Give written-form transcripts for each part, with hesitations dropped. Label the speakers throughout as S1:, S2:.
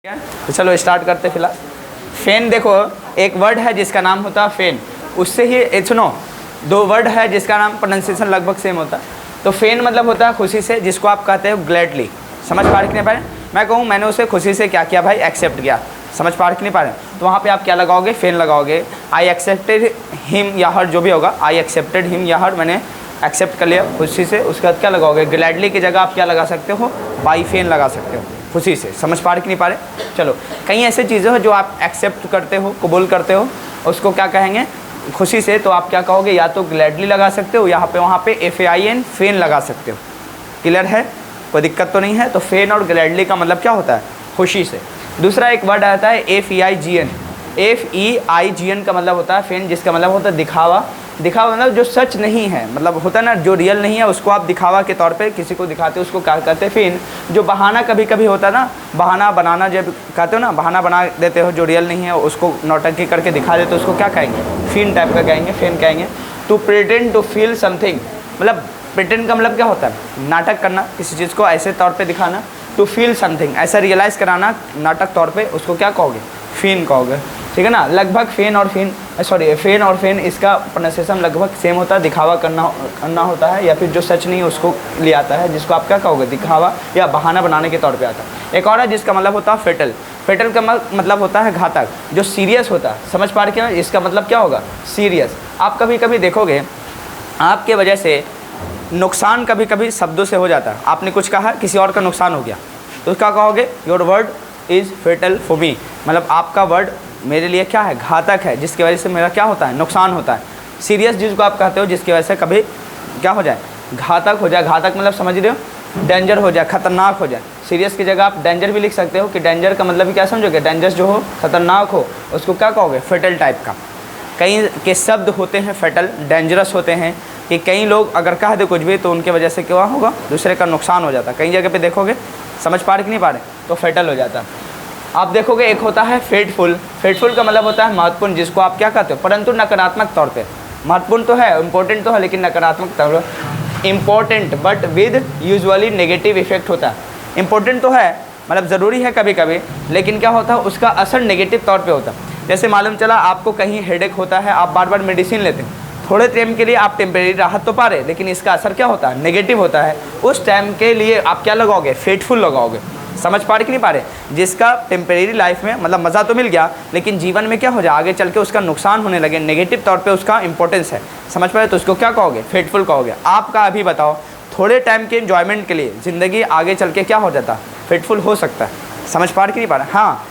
S1: तो चलो स्टार्ट करते फिलहाल। फ़ेन देखो एक वर्ड है जिसका नाम होता है फ़ेन, उससे ही सुनो दो वर्ड है जिसका नाम प्रोनाउंसिएशन लगभग सेम होता है। तो फ़ेन मतलब होता है खुशी से, जिसको आप कहते हो ग्लैडली। समझ पा रहे कि नहीं पा रहे? मैं कहूँ मैंने उसे खुशी से क्या किया भाई, एक्सेप्ट किया। समझ पा रहे कि नहीं पा रहे? तो वहाँ पे आप क्या लगाओगे, फ़ेन लगाओगे। आई एक्सेप्टेड हिम या हर, जो भी होगा, आई एक्सेप्टेड हिम या हर, मैंने एक्सेप्ट कर लिया खुशी से। उसके बाद क्या लगाओगे, ग्लैडली की जगह आप क्या लगा सकते हो, बाई फ़ेन लगा सकते हो खुशी से। समझ पा रहे कि नहीं पा रहे? चलो, कई ऐसे चीज़ें हो जो आप एक्सेप्ट करते हो, कबूल करते हो, उसको क्या कहेंगे खुशी से, तो आप क्या कहोगे, या तो ग्लैडली लगा सकते हो, यहाँ पे वहाँ पे FAIN फ़ेन लगा सकते हो। क्लियर है? कोई दिक्कत तो नहीं है? तो फ़ेन और ग्लैडली का मतलब क्या होता है, खुशी से। दूसरा एक वर्ड आता है FEIGN। FEIGN का मतलब होता है फ़ेन, जिसका मतलब होता है दिखावा। दिखावा मतलब जो सच नहीं है, मतलब होता है ना जो रियल नहीं है, उसको आप दिखावा के तौर पे किसी को दिखाते हो, उसको क्या कहते हैं, फ़ेन। जो बहाना कभी कभी होता है ना, बहाना बनाना, जब कहते हो ना बहाना बना देते हो जो रियल नहीं है, उसको नौटंकी करके दिखा देते हो, उसको क्या कहेंगे, फ़ेन टाइप का कहेंगे, फ़ेन कहेंगे। To pretend to feel something, मतलब प्रिटेंड का मतलब क्या होता है, नाटक करना, किसी चीज़ को ऐसे तौर पे दिखाना। टू फील समथिंग, ऐसा रियलाइज़ कराना नाटक तौर पे, उसको क्या कहोगे, फ़ेन कहोगे। ठीक है ना? लगभग फ़ेन और फ़ेन इसका प्रोनाउंसिएशन लगभग सेम होता है। दिखावा करना होता है, या फिर जो सच नहीं है उसको ले आता है, जिसको आप क्या कहोगे, दिखावा या बहाना बनाने के तौर पे आता है। एक और है जिसका मतलब होता है फेटल। फेटल का मतलब होता है घातक, जो सीरियस होता है। समझ पा रहे हैं? इसका मतलब क्या होगा, सीरियस। आप कभी कभी देखोगे आपके वजह से नुकसान कभी कभी शब्दों से हो जाता है। आपने कुछ कहा, किसी और का नुकसान हो गया, तो क्या कहोगे, your word is fatal for me, मतलब आपका वर्ड मेरे लिए क्या है, घातक है, जिसकी वजह से मेरा क्या होता है, नुकसान होता है। सीरियस जिसको आप कहते हो, जिसकी वजह से कभी क्या हो जाए, घातक हो जाए। घातक मतलब समझ रहे हो, डेंजर हो जाए, खतरनाक हो जाए। सीरियस की जगह आप डेंजर भी लिख सकते हो, कि डेंजर का मतलब भी क्या समझोगे, डेंजरस जो हो, खतरनाक हो, उसको क्या कहोगे, फेटल टाइप का। कई के शब्द होते हैं फेटल, डेंजरस होते हैं, कि कई लोग अगर कह दे कुछ भी तो उनकी वजह से क्या होगा, दूसरे का नुकसान हो जाता है। कई जगह पे देखोगे, समझ पा रहे कि नहीं पा रहे, तो फेटल हो जाता है। आप देखोगे एक होता है फेटफुल। फेटफुल का मतलब होता है महत्वपूर्ण, जिसको आप क्या कहते हो, परंतु नकारात्मक तौर पे। महत्वपूर्ण तो है, इम्पोर्टेंट तो है, लेकिन नकारात्मक तौर पर। Important but with usually negative effect होता है। इम्पोर्टेंट तो है, मतलब ज़रूरी है कभी कभी, लेकिन क्या होता है, उसका असर नेगेटिव तौर पे होता है। जैसे मालूम चला आपको कहीं हेडेक होता है, आप बार बार मेडिसिन लेते हैं, थोड़े टाइम के लिए आप टेम्परेरी राहत तो पा रहे, लेकिन इसका असर क्या होता है, नेगेटिव होता है। उस टाइम के लिए आप क्या लगाओगे, फेटफुल लगाओगे। समझ पा रहे कि नहीं पा रहे? जिसका टेम्परेरी लाइफ में मतलब मज़ा तो मिल गया, लेकिन जीवन में क्या हो जाए, आगे चल के उसका नुकसान होने लगे, नेगेटिव तौर पे उसका इंपॉर्टेंस है। समझ पा रहे? तो उसको क्या कहोगे, फेटफुल कहोगे। आपका अभी बताओ, थोड़े टाइम के इन्जॉयमेंट के लिए ज़िंदगी आगे चल के क्या हो जाता, फेटफुल हो सकता है। समझ पा रहे कि नहीं पा रहे? हाँ,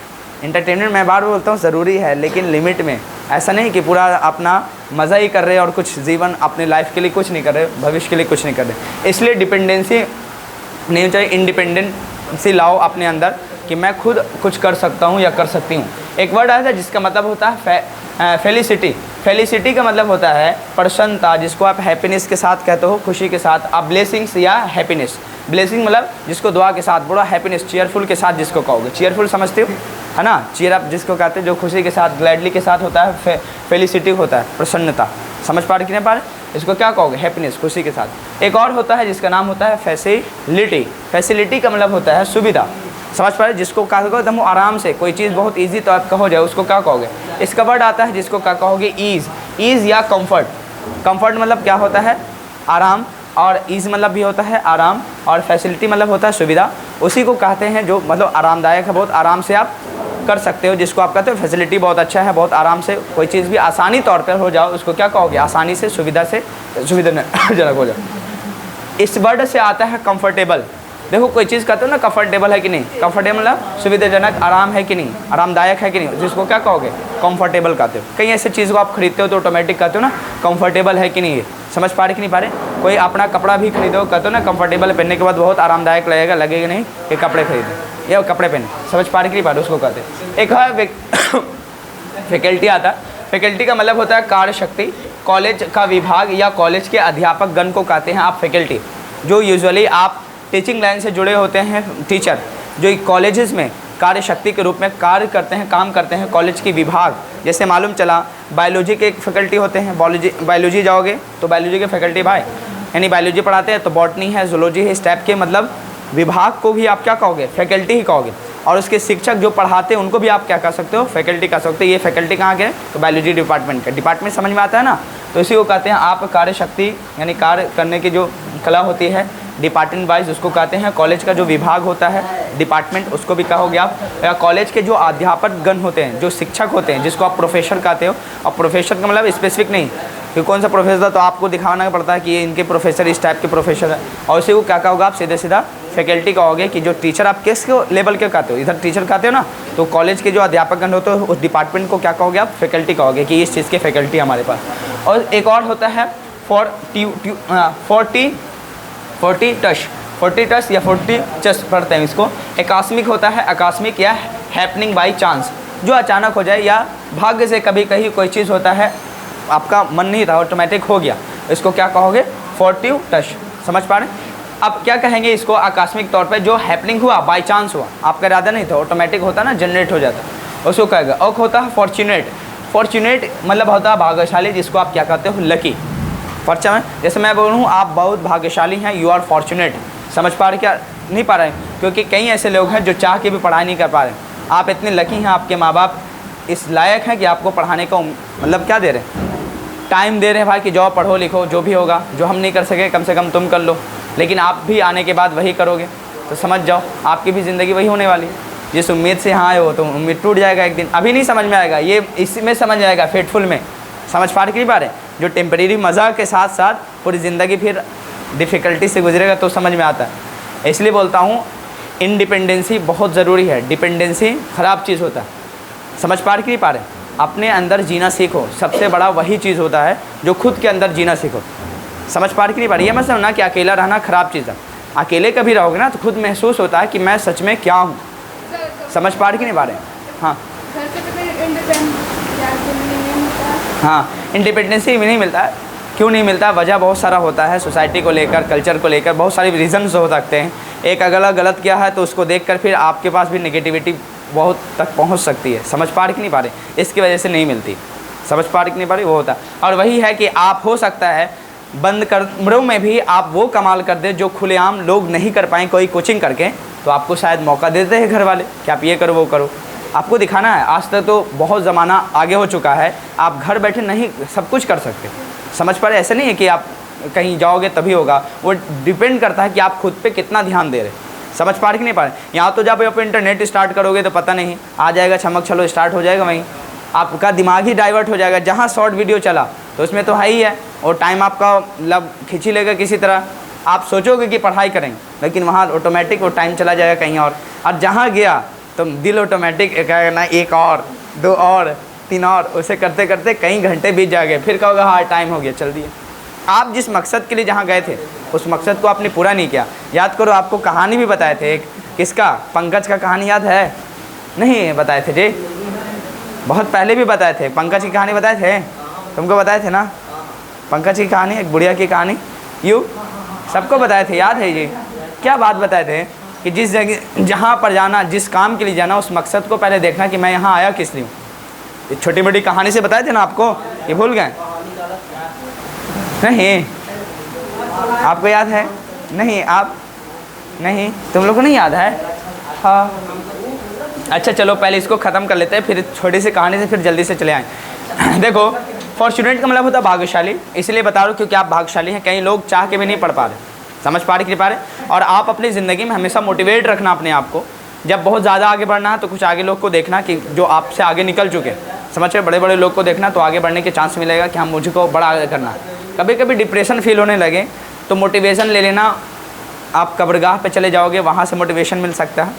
S1: इंटरटेनमेंट मैं बार बोलता हूँ ज़रूरी है, लेकिन लिमिट में। ऐसा नहीं कि पूरा अपना मज़ा ही कर रहे और कुछ जीवन अपने लाइफ के लिए कुछ नहीं कर रहे, भविष्य के लिए कुछ नहीं कर रहे। इसलिए डिपेंडेंसी नहीं चाहिए, इंडिपेंडेंसी लाओ अपने अंदर, कि मैं खुद कुछ कर सकता हूँ या कर सकती हूँ। एक वर्ड आता है जिसका मतलब होता है फेलिसिटी। फेलिसिटी का मतलब होता है प्रसन्नता, जिसको आप हैप्पीनेस के साथ कहते हो, खुशी के साथ। आप ब्लेसिंग्स या हैप्पीनेस, ब्लेसिंग मतलब जिसको दुआ के साथ बोला, हैप्पीनेस चीयरफुल के साथ जिसको कहोगे। चीयरफुल समझते हो, है ना? चीयर अप जिसको कहते हैं, जो खुशी के साथ, ग्लैडली के साथ होता है। फेलिसिटी होता है प्रसन्नता। समझ पा रहे कि नहीं पा रहे? इसको क्या कहोगे, हैप्पीनेस, खुशी के साथ। एक और होता है जिसका नाम होता है फैसिलिटी। फैसिलिटी का मतलब होता है सुविधा। समझ पा रहे? जिसको कहोगे एकदम आराम से, कोई चीज़ बहुत ईजी तो आपका हो जाए, उसको क्या कहोगे। इसका वर्ड आता है जिसको क्या कहोगे, ईज़। ईज़ या कम्फर्ट। कम्फर्ट मतलब क्या होता है, आराम, और ईज़ मतलब भी होता है आराम, और फैसिलिटी मतलब होता है सुविधा। उसी को कहते हैं जो मतलब आरामदायक है, बहुत आराम से आप कर सकते हो, जिसको आप कहते हो फैसिलिटी बहुत अच्छा है, बहुत आराम से कोई चीज़ भी आसानी तौर पर हो जाओ, उसको क्या कहोगे, आसानी से, सुविधाजनक हो जाओ। इस वर्ड से आता है कंफर्टेबल। देखो कोई चीज़ कहते हो ना, कंफर्टेबल है कि नहीं, कंफर्टेबल मतलब सुविधाजनक, आराम है कि नहीं, आरामदायक है कि नहीं, जिसको क्या कहोगे, कंफर्टेबल कहते हो। कई ऐसे चीज़ को आप खरीदते हो तो ऑटोमेटिक कहते हो ना, कंफर्टेबल है कि नहीं है। समझ पा रहे कि नहीं पा रहे? कोई अपना कपड़ा भी खरीदो, कहते हो ना कंफर्टेबल, पहनने के बाद बहुत आरामदायक लगेगा नहीं कि कपड़े खरीदे या कपड़े पहने। समझ पा रहे कि नहीं पा रहे? उसको कहते हैं। एक है फैकल्टी आता है। फैकल्टी का मतलब होता है कार्य शक्ति। कॉलेज का विभाग या कॉलेज के अध्यापक गण को कहते हैं आप फैकल्टी। जो यूजुअली आप टीचिंग लाइन से जुड़े होते हैं, टीचर जो कॉलेजेस में कार्य शक्ति के रूप में कार्य करते हैं, काम करते हैं, कॉलेज की विभाग। जैसे मालूम चला बायोलॉजी के एक फैकल्टी होते हैं, बायोलॉजी जाओगे तो बायोलॉजी के फैकल्टी भाई, यानी बायोलॉजी पढ़ाते हैं, तो बॉटनी है, जूलॉजी है, इस टाइप के मतलब विभाग को भी आप क्या कहोगे, फैकल्टी ही कहोगे। और उसके शिक्षक जो पढ़ाते हैं उनको भी आप क्या कह सकते हो, फैकल्टी कह सकते हो। ये फैकल्टी कहाँ के, तो बायोलॉजी डिपार्टमेंट का। डिपार्टमेंट समझ में आता है ना, तो इसी को कहते हैं आप कार्य शक्ति, यानी कार्य करने की जो कला होती है डिपार्टमेंट वाइज, उसको कहते हैं। कॉलेज का जो विभाग होता है डिपार्टमेंट, उसको भी कहोगे आप। या कॉलेज के जो अध्यापक गण होते हैं, जो शिक्षक होते हैं, जिसको आप प्रोफेसर कहते हो। और प्रोफेसर का मतलब स्पेसिफिक नहीं कि कौन सा प्रोफेसर, तो आपको दिखाना पड़ता है कि ये इनके प्रोफेसर इस टाइप के प्रोफेसर है। और उसी को क्या कहोगे आप, सीधे सीधा फैकल्टी कहोगे। कि जो टीचर आप किस लेवल के कहते हो, इधर टीचर कहते हो ना, तो कॉलेज के जो अध्यापकगण होते हैं उस डिपार्टमेंट को क्या कहोगे आप, फैकल्टी कहोगे कि इस चीज़ के फैकल्टी हमारे पास। और एक और होता है 40 टच या 40 चस पढ़ते हैं इसको। आकस्मिक होता है, आकस्मिक या हैपनिंग बाई चांस, जो अचानक हो जाए या भाग्य से कभी कहीं कोई चीज़ होता है, आपका मन नहीं था, ऑटोमेटिक हो गया, इसको क्या कहोगे, 40 टच। समझ पा रहे हैं। अब क्या कहेंगे इसको, आकस्मिक तौर पे जो हैपनिंग हुआ, बाई चांस हुआ, आपका इरादा नहीं था, ऑटोमेटिक होता ना, जनरेट हो जाता, उसको कहेगा। और होता है फॉर्चुनेट मतलब होता है भाग्यशाली, जिसको आप क्या कहते हो, लकी। पर्चा में जैसे मैं बोलूँ आप बहुत भाग्यशाली हैं, यू आर फॉर्चुनेट। समझ पा रहे क्या, नहीं पा रहे, क्योंकि कई ऐसे लोग हैं जो चाह के भी पढ़ाई नहीं कर पा रहे। आप इतने लकी हैं, आपके माँ बाप इस लायक हैं कि आपको पढ़ाने का मतलब क्या दे रहे हैं, टाइम दे रहे हैं भाई कि जाओ पढ़ो लिखो, जो भी होगा, जो हम नहीं कर सके कम से कम तुम कर लो। लेकिन आप भी आने के बाद वही करोगे, तो समझ जाओ आपकी भी ज़िंदगी वही होने वाली है। जिस उम्मीद से यहाँ आए हो, तो उम्मीद टूट जाएगा एक दिन। अभी नहीं समझ में आएगा, ये इसमें समझ आएगा, फेटफुल में। समझ पा नहीं पा रहे, जो टेम्परेरी मज़ा के साथ साथ पूरी ज़िंदगी फिर डिफ़िकल्टी से गुजरेगा, तो समझ में आता है। इसलिए बोलता हूँ इंडिपेंडेंसी बहुत ज़रूरी है। डिपेंडेंसी ख़राब चीज़ होता है। समझ पा नहीं पा रहे, अपने अंदर जीना सीखो। सबसे बड़ा वही चीज़ होता है जो खुद के अंदर जीना सीखो। समझ पा नहीं पा रही, ये मत समझना कि अकेला रहना ख़राब चीज़ है। अकेले कभी रहोगे ना तो खुद महसूस होता है कि मैं सच में क्या हूँ। समझ पा नहीं पा रहे, हाँ हाँ, इंडिपेंडेंसी भी नहीं मिलता है। क्यों नहीं मिलता, वजह बहुत सारा होता है, सोसाइटी को लेकर, कल्चर को लेकर बहुत सारे रीज़न्स हो सकते हैं। एक अगला गलत किया है तो उसको देखकर फिर आपके पास भी नेगेटिविटी बहुत तक पहुंच सकती है। समझ पा नहीं पा रहे, इसकी वजह से नहीं मिलती। समझ पा नहीं पा रही, वो होता है। और वही है कि आप हो सकता है बंद कमरों में भी आप वो कमाल कर दे जो खुलेआम लोग नहीं कर पाएँ कोई कोचिंग करके, तो आपको शायद मौका देते हैं घर वाले कि आप ये करो वो करो। आपको दिखाना है। आज तक तो बहुत ज़माना आगे हो चुका है, आप घर बैठे नहीं सब कुछ कर सकते। समझ पा रहे, ऐसे नहीं है कि आप कहीं जाओगे तभी होगा, वो डिपेंड करता है कि आप खुद पे कितना ध्यान दे रहे। समझ पा रहे कि नहीं पा रहे। यहाँ तो जब आप इंटरनेट स्टार्ट करोगे तो पता नहीं आ जाएगा, छमक छलो स्टार्ट हो जाएगा, वहीं आपका दिमाग ही डाइवर्ट हो जाएगा। जहाँ शॉर्ट वीडियो चला तो उसमें तो है ही है, और टाइम आपका मतलब खींच ही लेगा किसी तरह। आप सोचोगे कि पढ़ाई करेंगे, लेकिन वहाँ ऑटोमेटिक वो टाइम चला जाएगा कहीं और जहाँ गया तो दिल ऑटोमेटिक कहेगा ना, एक और, दो और, तीन और, उसे करते करते कई घंटे बीत जाएंगे। फिर कहोगे हाँ टाइम हो गया, चल दिए। आप जिस मकसद के लिए जहाँ गए थे उस मकसद को आपने पूरा नहीं किया। याद करो, आपको कहानी भी बताए थे एक, किसका, पंकज का कहानी याद है? नहीं बताए थे जी, बहुत पहले भी बताए थे। पंकज की कहानी बताए थे, तुमको बताए थे ना पंकज की कहानी, एक बुढ़िया की कहानी, यूँ सबको बताए थे, याद है जी? क्या बात बताए थे कि जिस जगह जहाँ पर जाना, जिस काम के लिए जाना, उस मकसद को पहले देखना कि मैं यहाँ आया किस लिए हूँ। ये छोटी मोटी कहानी से बताए थे ना आपको, ये भूल गए? नहीं, आपको याद है? नहीं, आप नहीं, तुम लोग को नहीं याद है? हाँ, अच्छा चलो पहले इसको ख़त्म कर लेते हैं, फिर छोटी सी कहानी से फिर जल्दी से चले आए। देखो, फॉर्चुनेट का मतलब होता है भाग्यशाली। इसलिए बता रहा हूँ क्योंकि आप भाग्यशाली हैं। कई लोग चाह के भी नहीं पढ़ पा रहे, समझ पा रहे। और आप अपनी ज़िंदगी में हमेशा मोटिवेट रखना अपने आप को। जब बहुत ज़्यादा आगे बढ़ना है तो कुछ आगे लोग को देखना कि जो आपसे आगे निकल चुके, समझ रहे, बड़े बड़े लोग को देखना, तो आगे बढ़ने के चांस मिलेगा कि हम मुझको बड़ा आगे करना है। कभी कभी डिप्रेशन फील होने लगे तो मोटिवेशन ले लेना, आप कब्रगाह पे चले जाओगे, वहाँ से मोटिवेशन मिल सकता है।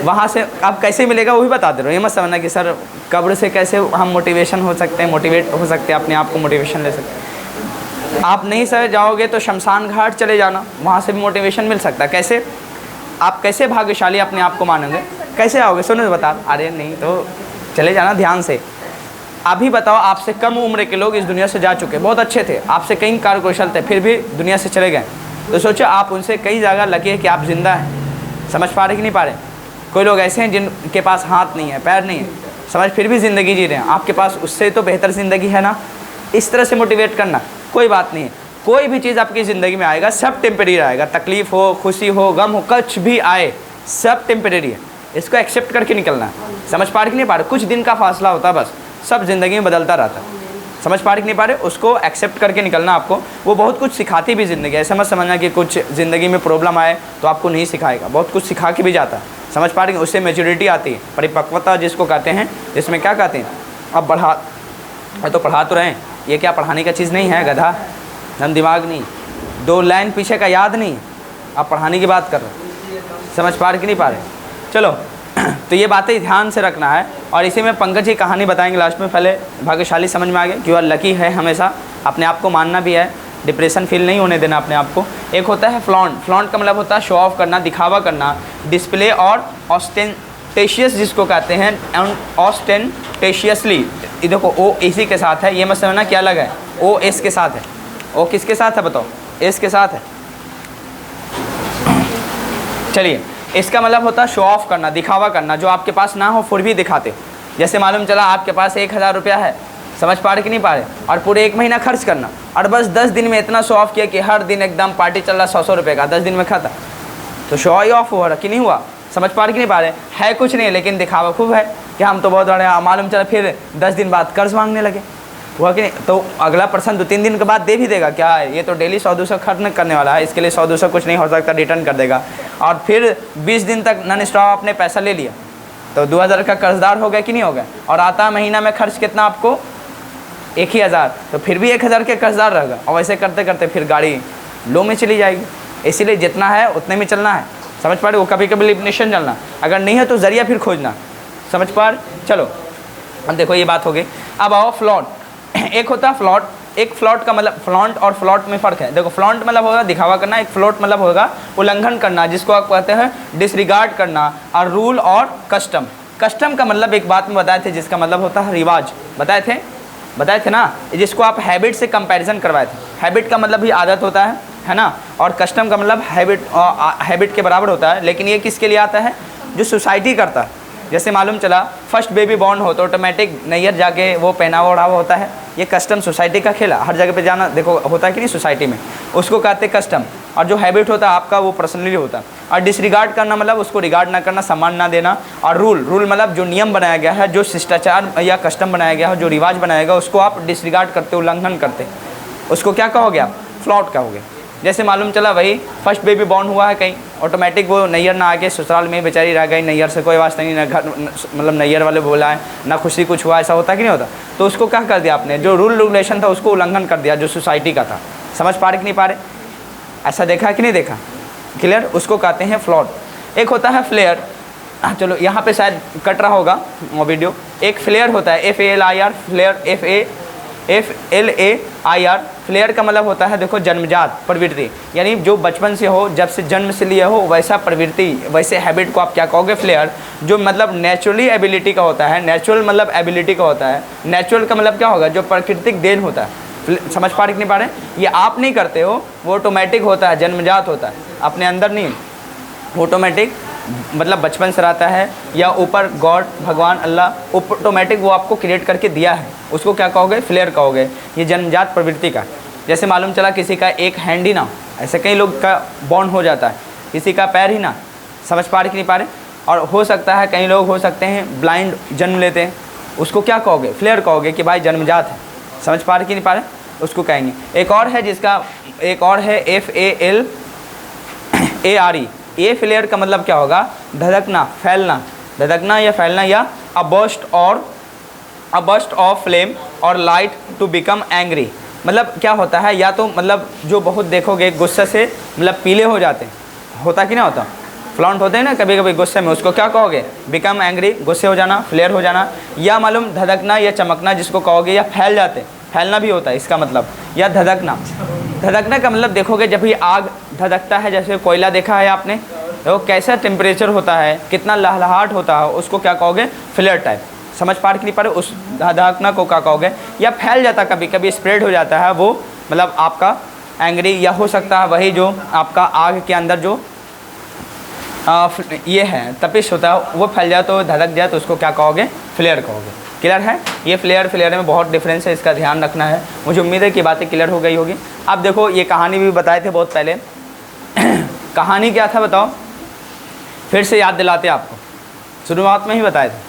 S1: वहाँ से आप कैसे मिलेगा वो भी बता दे रहा हूँ। ये मत समझना कि सर कब्र से कैसे हम मोटिवेशन हो सकते हैं, मोटिवेट हो सकते हैं, अपने आप को मोटिवेशन ले सकते हैं। आप नहीं सर जाओगे तो शमशान घाट चले जाना, वहाँ से भी मोटिवेशन मिल सकता है। कैसे, आप कैसे भाग्यशाली अपने आप को मानेंगे, कैसे आओगे? सुनो बता, अरे नहीं तो चले जाना ध्यान से। अभी बताओ, आपसे कम उम्र के लोग इस दुनिया से जा चुके, बहुत अच्छे थे, आपसे कई कार्यकुशल थे, फिर भी दुनिया से चले गए। तो सोचो आप उनसे कई जगह लगे हैं कि आप ज़िंदा हैं। समझ पा रहे कि नहीं पा रहे? कोई लोग ऐसे हैं जिनके पास हाथ नहीं है, पैर नहीं है, समझ, फिर भी ज़िंदगी जी रहे हैं। आपके पास उससे तो बेहतर ज़िंदगी है ना। इस तरह से मोटिवेट करना, कोई बात नहीं है। कोई भी चीज़ आपकी ज़िंदगी में आएगा सब टेम्परेरी आएगा। तकलीफ़ हो, खुशी हो, गम हो, कुछ भी आए सब टेम्परेरी है। इसको एक्सेप्ट करके निकलना है। समझ पा रहे कि नहीं पा रहे? कुछ दिन का फासला होता है बस, सब ज़िंदगी में बदलता रहता है। समझ पा रहे कि नहीं पा रहे? उसको एक्सेप्ट करके निकलना आपको। वो बहुत कुछ सिखाती भी ज़िंदगी, ऐसा मत समझना कि कुछ ज़िंदगी में प्रॉब्लम आए तो आपको नहीं सिखाएगा, बहुत कुछ सिखा के भी जाता है। समझ पा रहे हैं? उससे मैच्योरिटी आती है, परिपक्वता जिसको कहते हैं, जिसमें क्या कहते हैं, अब तो पढ़ा तो रहे हैं, ये क्या पढ़ाने का चीज़ नहीं है गधा, हम दिमाग नहीं, 2 लाइन पीछे का याद नहीं, आप पढ़ाने की बात कर रहे हैं। समझ पा रहे कि नहीं पा रहे? चलो तो ये बातें ध्यान से रखना है। और इसी में पंकज जी कहानी बताएंगे लास्ट में। पहले भाग्यशाली समझ में आ गया, क्यों लकी है, हमेशा अपने आप को मानना भी है, डिप्रेशन फील नहीं होने देना अपने आप को। एक होता है फ्लॉन्ट। फ्लॉन्ट का मतलब होता है शो ऑफ करना, दिखावा करना, डिस्प्ले और ऑस्टेंटेशियस जिसको कहते हैं, ऑस्टेंटेशियसली। ये देखो ओ इसी के साथ है, ये मत समझना क्या अलग है, ओ एस के साथ है। ओ किसके साथ है बताओ? एस के साथ है। चलिए, इसका मतलब होता है शो ऑफ करना, दिखावा करना, जो आपके पास ना हो फिर भी दिखाते हो। जैसे मालूम चला आपके पास 1000 रुपया है, समझ पा रहे कि नहीं पा रहे, और पूरे 1 महीना खर्च करना, और बस 10 दिन में इतना शो ऑफ किया कि हर दिन एकदम पार्टी चल रहा 100 रुपये का, 10 दिन में खाता, तो शो ही ऑफ हुआ कि नहीं हुआ? समझ पा रहे कि नहीं पा रहे? है कुछ नहीं लेकिन दिखावा खूब है कि हम तो बहुत बड़े। मालूम चला फिर 10 दिन बाद कर्ज मांगने लगे, हुआ कि नहीं? तो अगला पर्सन 2-3 दिन के बाद दे भी देगा, क्या है ये तो डेली 100-200 खर्च करने वाला है, इसके लिए 100-200 कुछ नहीं हो सकता, रिटर्न कर देगा। और फिर 20 दिन तक नॉन स्टॉप आपने पैसा ले लिया, तो 2000 का कर्जदार हो गया कि नहीं हो गया? और आता महीना में खर्च कितना आपको? 1000, तो फिर भी 1000 के कर्जदार रहेगा। और वैसे करते करते फिर गाड़ी लो में चली जाएगी। इसीलिए जितना है उतने में चलना है। समझ पा रहे? वो कभी कभी लिमिटेशन चलना, अगर नहीं है तो जरिया फिर खोजना। समझ पा रहे? चलो अब देखो ये बात हो गई। अब आओ फ्लॉट। एक होता है फ्लॉट, एक फ्लॉट का मतलब, फ्लॉन्ट और फ्लॉट में फ़र्क है। देखो फ्लॉन्ट मतलब होगा दिखावा करना, एक फ्लॉट मतलब होगा उल्लंघन करना, जिसको आप कहते हैं डिसरिगार्ड करना, और रूल और कस्टम। कस्टम का मतलब एक बात में बताए थे, जिसका मतलब होता है रिवाज। बताए थे ना, जिसको आप हैबिट से कंपैरिजन करवाए थे। हैबिट का मतलब भी आदत होता है ना, और कस्टम का मतलब हैबिट के बराबर होता है। लेकिन ये किसके लिए आता है? जो सोसाइटी करता है। जैसे मालूम चला फर्स्ट बेबी बॉर्न हो तो ऑटोमेटिक नैयर जाके वो पहनावा ओढ़ावा होता है, ये कस्टम सोसाइटी का खेला। हर जगह पे जाना देखो होता है कि नहीं सोसाइटी में, उसको कहते हैं कस्टम। और जो हैबिट होता है आपका वो पर्सनली होता है। और डिसरिगार्ड करना मतलब उसको रिगार्ड ना करना, सम्मान ना देना। और रूल मतलब जो नियम बनाया गया है, जो शिष्टाचार या कस्टम बनाया गया है, जो रिवाज बनाया गया, उसको आप डिसरिगार्ड करते, उल्लंघन करते, उसको क्या कहोगे आप? फ्लॉट कहोगे। जैसे मालूम चला वही फर्स्ट बेबी बॉर्न हुआ है कहीं, ऑटोमेटिक वो नैयर ना आके ससुराल में बेचारी रह गई, नैयर से कोई वास्ता नहीं, ना घर मतलब नैयर वाले बोला है, ना खुशी कुछ हुआ, ऐसा होता कि नहीं होता? तो उसको क्या कर दिया आपने? जो रूल रेगुलेशन था उसको उल्लंघन कर दिया, जो सोसाइटी का था। समझ पा रहे कि नहीं पा रहे? ऐसा देखा कि नहीं देखा? क्लियर? उसको कहते हैं फ्लॉट। एक होता है फ्लेयर। चलो यहाँ पे शायद कट रहा होगा वो वीडियो। एक फ्लेयर होता है FALIR, फ्लेयर FALAIR। फ्लेयर का मतलब होता है देखो जन्मजात प्रवृत्ति, यानी जो बचपन से हो, जब से जन्म से लिया हो वैसा प्रवृत्ति, वैसे हैबिट को आप क्या कहोगे? फ्लेयर। जो मतलब नेचुरली एबिलिटी का होता है, नेचुरल मतलब एबिलिटी का होता है। नेचुरल का मतलब क्या होगा? जो प्राकृतिक देन होता है। समझ पा रहे कि नहीं पा रहे? ये आप नहीं करते हो, वो ऑटोमेटिक होता है, जन्मजात होता है, अपने अंदर नहीं, ऑटोमेटिक मतलब बचपन से रहता है, या ऊपर गॉड भगवान अल्लाह ऑटोमेटिक वो आपको क्रिएट करके दिया है, उसको क्या कहोगे? फ्लेयर कहोगे। ये जन्मजात प्रवृत्ति का। जैसे मालूम चला किसी का एक हैंड ही ना, ऐसे कई लोग का बॉर्न हो जाता है, किसी का पैर ही ना। समझ पा रहे कि नहीं पा रहे? और हो सकता है कई लोग हो सकते हैं ब्लाइंड जन्म लेते हैं, उसको क्या कहोगे? फ्लेयर कहोगे कि भाई जन्मजात है। समझ पा रहे कि नहीं पा रहे? उसको कहेंगे। एक और है जिसका, एक और है FALARE। ये फ्लेयर का मतलब क्या होगा? धधकना, फैलना, धधकना या फैलना, या अ बर्स्ट ऑफ फ्लेम और लाइट टू बिकम एंग्री। मतलब क्या होता है? या तो मतलब जो बहुत देखोगे गुस्से से मतलब पीले हो जाते हैं, होता कि नहीं होता? फ्लॉन्ट होते हैं ना कभी कभी गुस्से में, उसको क्या कहोगे? बिकम एंग्री, गुस्से हो जाना, फ्लेयर हो जाना। या मालूम धधकना या चमकना जिसको कहोगे, या फैल जाते, फैलना भी होता है इसका मतलब, या धधकना। धधकने का मतलब देखोगे जब भी आग धधकता है, जैसे कोयला देखा है आपने, तो कैसा टेम्परेचर होता है, कितना लहलहाट होता है, उसको क्या कहोगे? Flair type. समझ पा रहे कि नहीं पा रहे? उस धधकना को क्या कहोगे? या फैल जाता, कभी कभी स्प्रेड हो जाता है वो, मतलब आपका एंग्री, या हो सकता है वही जो आपका आग के अंदर जो ये है तपिश होता है वो फैल जाए, तो धधक जाए, तो उसको क्या कहोगे? फ्लेयर कहोगे। क्लियर है? ये फ्लेयर में बहुत डिफरेंस है, इसका ध्यान रखना है। मुझे उम्मीद है कि बातें क्लियर हो गई होगी। अब देखो ये कहानी भी बताए थे बहुत पहले कहानी क्या था बताओ, फिर से याद दिलाते आपको। शुरुआत में ही बताया था।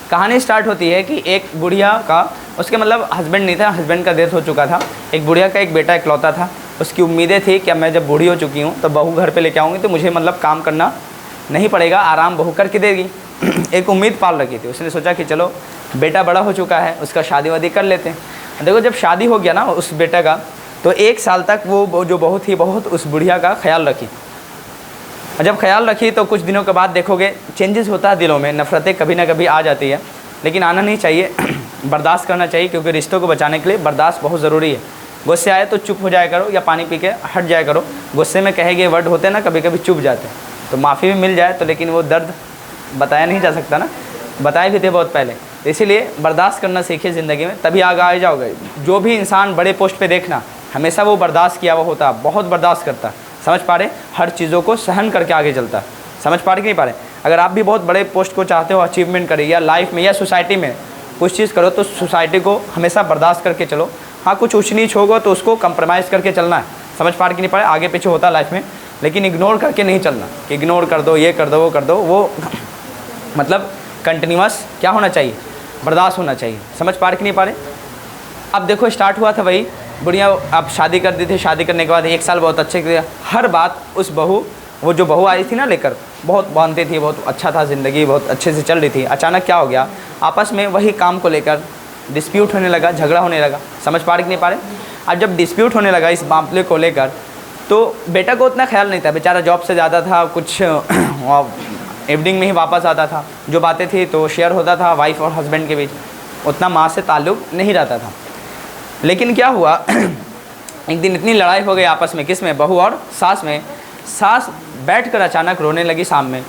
S1: कहानी स्टार्ट होती है कि एक बुढ़िया का, उसके मतलब हस्बैंड नहीं था, हस्बैंड का डेथ हो चुका था। एक बुढ़िया का एक बेटा इकलौता था। उसकी उम्मीदें थी कि अब मैं जब बूढ़ी हो चुकी हूँ तो बहू घर पे लेके आऊँगी तो मुझे मतलब काम करना नहीं पड़ेगा, आराम बहू करके देगी। एक उम्मीद पाल रखी थी। उसने सोचा कि चलो बेटा बड़ा हो चुका है, उसका शादी वादी कर लेते हैं। देखो जब शादी हो गया ना उस बेटे का, तो 1 साल तक वो जो बहू थी बहुत उस बुढ़िया का ख्याल रखी। और जब ख्याल रखी तो कुछ दिनों के बाद देखोगे चेंजेस होता है दिलों में, नफ़रतें कभी ना कभी आ जाती है, लेकिन आना नहीं चाहिए। बर्दाश्त करना चाहिए, क्योंकि रिश्तों को बचाने के लिए बर्दाश्त बहुत ज़रूरी है। गुस्से आए तो चुप हो जाया करो या पानी पी के हट जाया करो। गुस्से में कहे गए वर्ड होते हैं ना, कभी कभी चुप जाते हैं, तो माफ़ी भी मिल जाए तो, लेकिन वो दर्द बताया नहीं जा सकता ना, बताए भी थे बहुत पहले। इसीलिए बर्दाश्त करना सीखिए ज़िंदगी में, तभी आगे आ जाओगे। जो भी इंसान बड़े पोस्ट पे देखना, हमेशा वो बर्दाश्त किया हुआ होता, बहुत बर्दाश्त करता, समझ पा रहे, हर चीज़ों को सहन करके आगे चलता। समझ पा रहे कि नहीं पा रहे? अगर आप भी बहुत बड़े पोस्ट को चाहते हो, अचीवमेंट करें या लाइफ में या सोसाइटी में कुछ चीज़ करो, तो सोसाइटी को हमेशा बर्दाश्त करके चलो। हाँ, कुछ ऊँच नीच होगा तो उसको कंप्रोमाइज़ करके चलना है। समझ पा रहे कि नहीं पा रहे? आगे पीछे होता लाइफ में, लेकिन इग्नोर करके नहीं चलना कि इग्नोर कर दो, ये कर दो, वो कर दो। वो मतलब कंटिन्यूअस क्या होना चाहिए, बर्दाश्त होना चाहिए। समझ पा रहे कि नहीं पा रहे? अब देखो स्टार्ट हुआ था वही बुढ़िया, अब शादी कर दी थी। शादी करने के बाद 1 साल बहुत अच्छे से हर बात उस बहू, वो जो बहू आई थी ना लेकर, बहुत बांधती थी, बहुत अच्छा था, ज़िंदगी बहुत अच्छे से चल रही थी। अचानक क्या हो गया, आपस में वही काम को लेकर डिस्प्यूट होने लगा, झगड़ा होने लगा। समझ पा रहे कि नहीं पा रहे? अब जब डिस्प्यूट होने लगा इस मामले को लेकर, तो बेटा को उतना ख्याल नहीं था, बेचारा जॉब से ज़्यादा था, कुछ इवनिंग में ही वापस आता था। जो बातें थी तो शेयर होता था वाइफ और हस्बैंड के बीच, उतना माँ से ताल्लुक़ नहीं रहता था। लेकिन क्या हुआ, एक दिन इतनी लड़ाई हो गई आपस में, किस में, बहू और सास में। सास बैठकर अचानक रोने लगी शाम में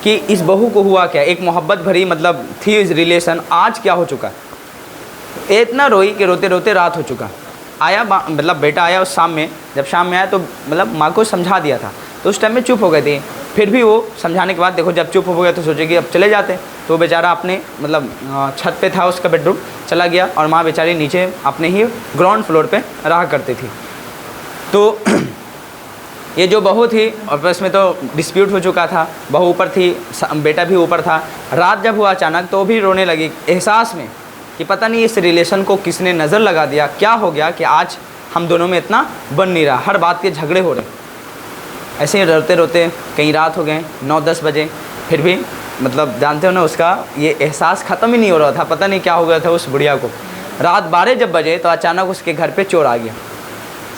S1: कि इस बहू को हुआ क्या, एक मोहब्बत भरी मतलब थी इस रिलेशन, आज क्या हो चुका। इतना रोई कि रोते रोते रात हो चुका। आया मतलब बेटा आया उस शाम में, जब शाम में आया तो मतलब माँ को समझा दिया था, तो उस टाइम में चुप हो गए थे। फिर भी वो समझाने के बाद देखो जब चुप हो गया तो सोचे कि अब चले जाते। तो बेचारा अपने मतलब छत पे था, उसका बेडरूम, चला गया, और माँ बेचारी नीचे अपने ही ग्राउंड फ्लोर पे रहा करती थी। तो ये जो बहू थी, और प्लस में तो डिस्प्यूट हो चुका था, बहू ऊपर थी, बेटा भी ऊपर था। रात जब हुआ अचानक तो भी रोने लगी, एहसास में कि पता नहीं इस रिलेशन को किसने नज़र लगा दिया, क्या हो गया कि आज हम दोनों में इतना बन नहीं रहा, हर बात के झगड़े हो रहे। ऐसे ही रोते रोते कहीं रात हो गए 9-10 बजे, फिर भी मतलब जानते हो ना, उसका ये एहसास ख़त्म ही नहीं हो रहा था, पता नहीं क्या हो गया था उस बुढ़िया को। रात 12 जब बजे तो अचानक उसके घर पे चोर आ गया।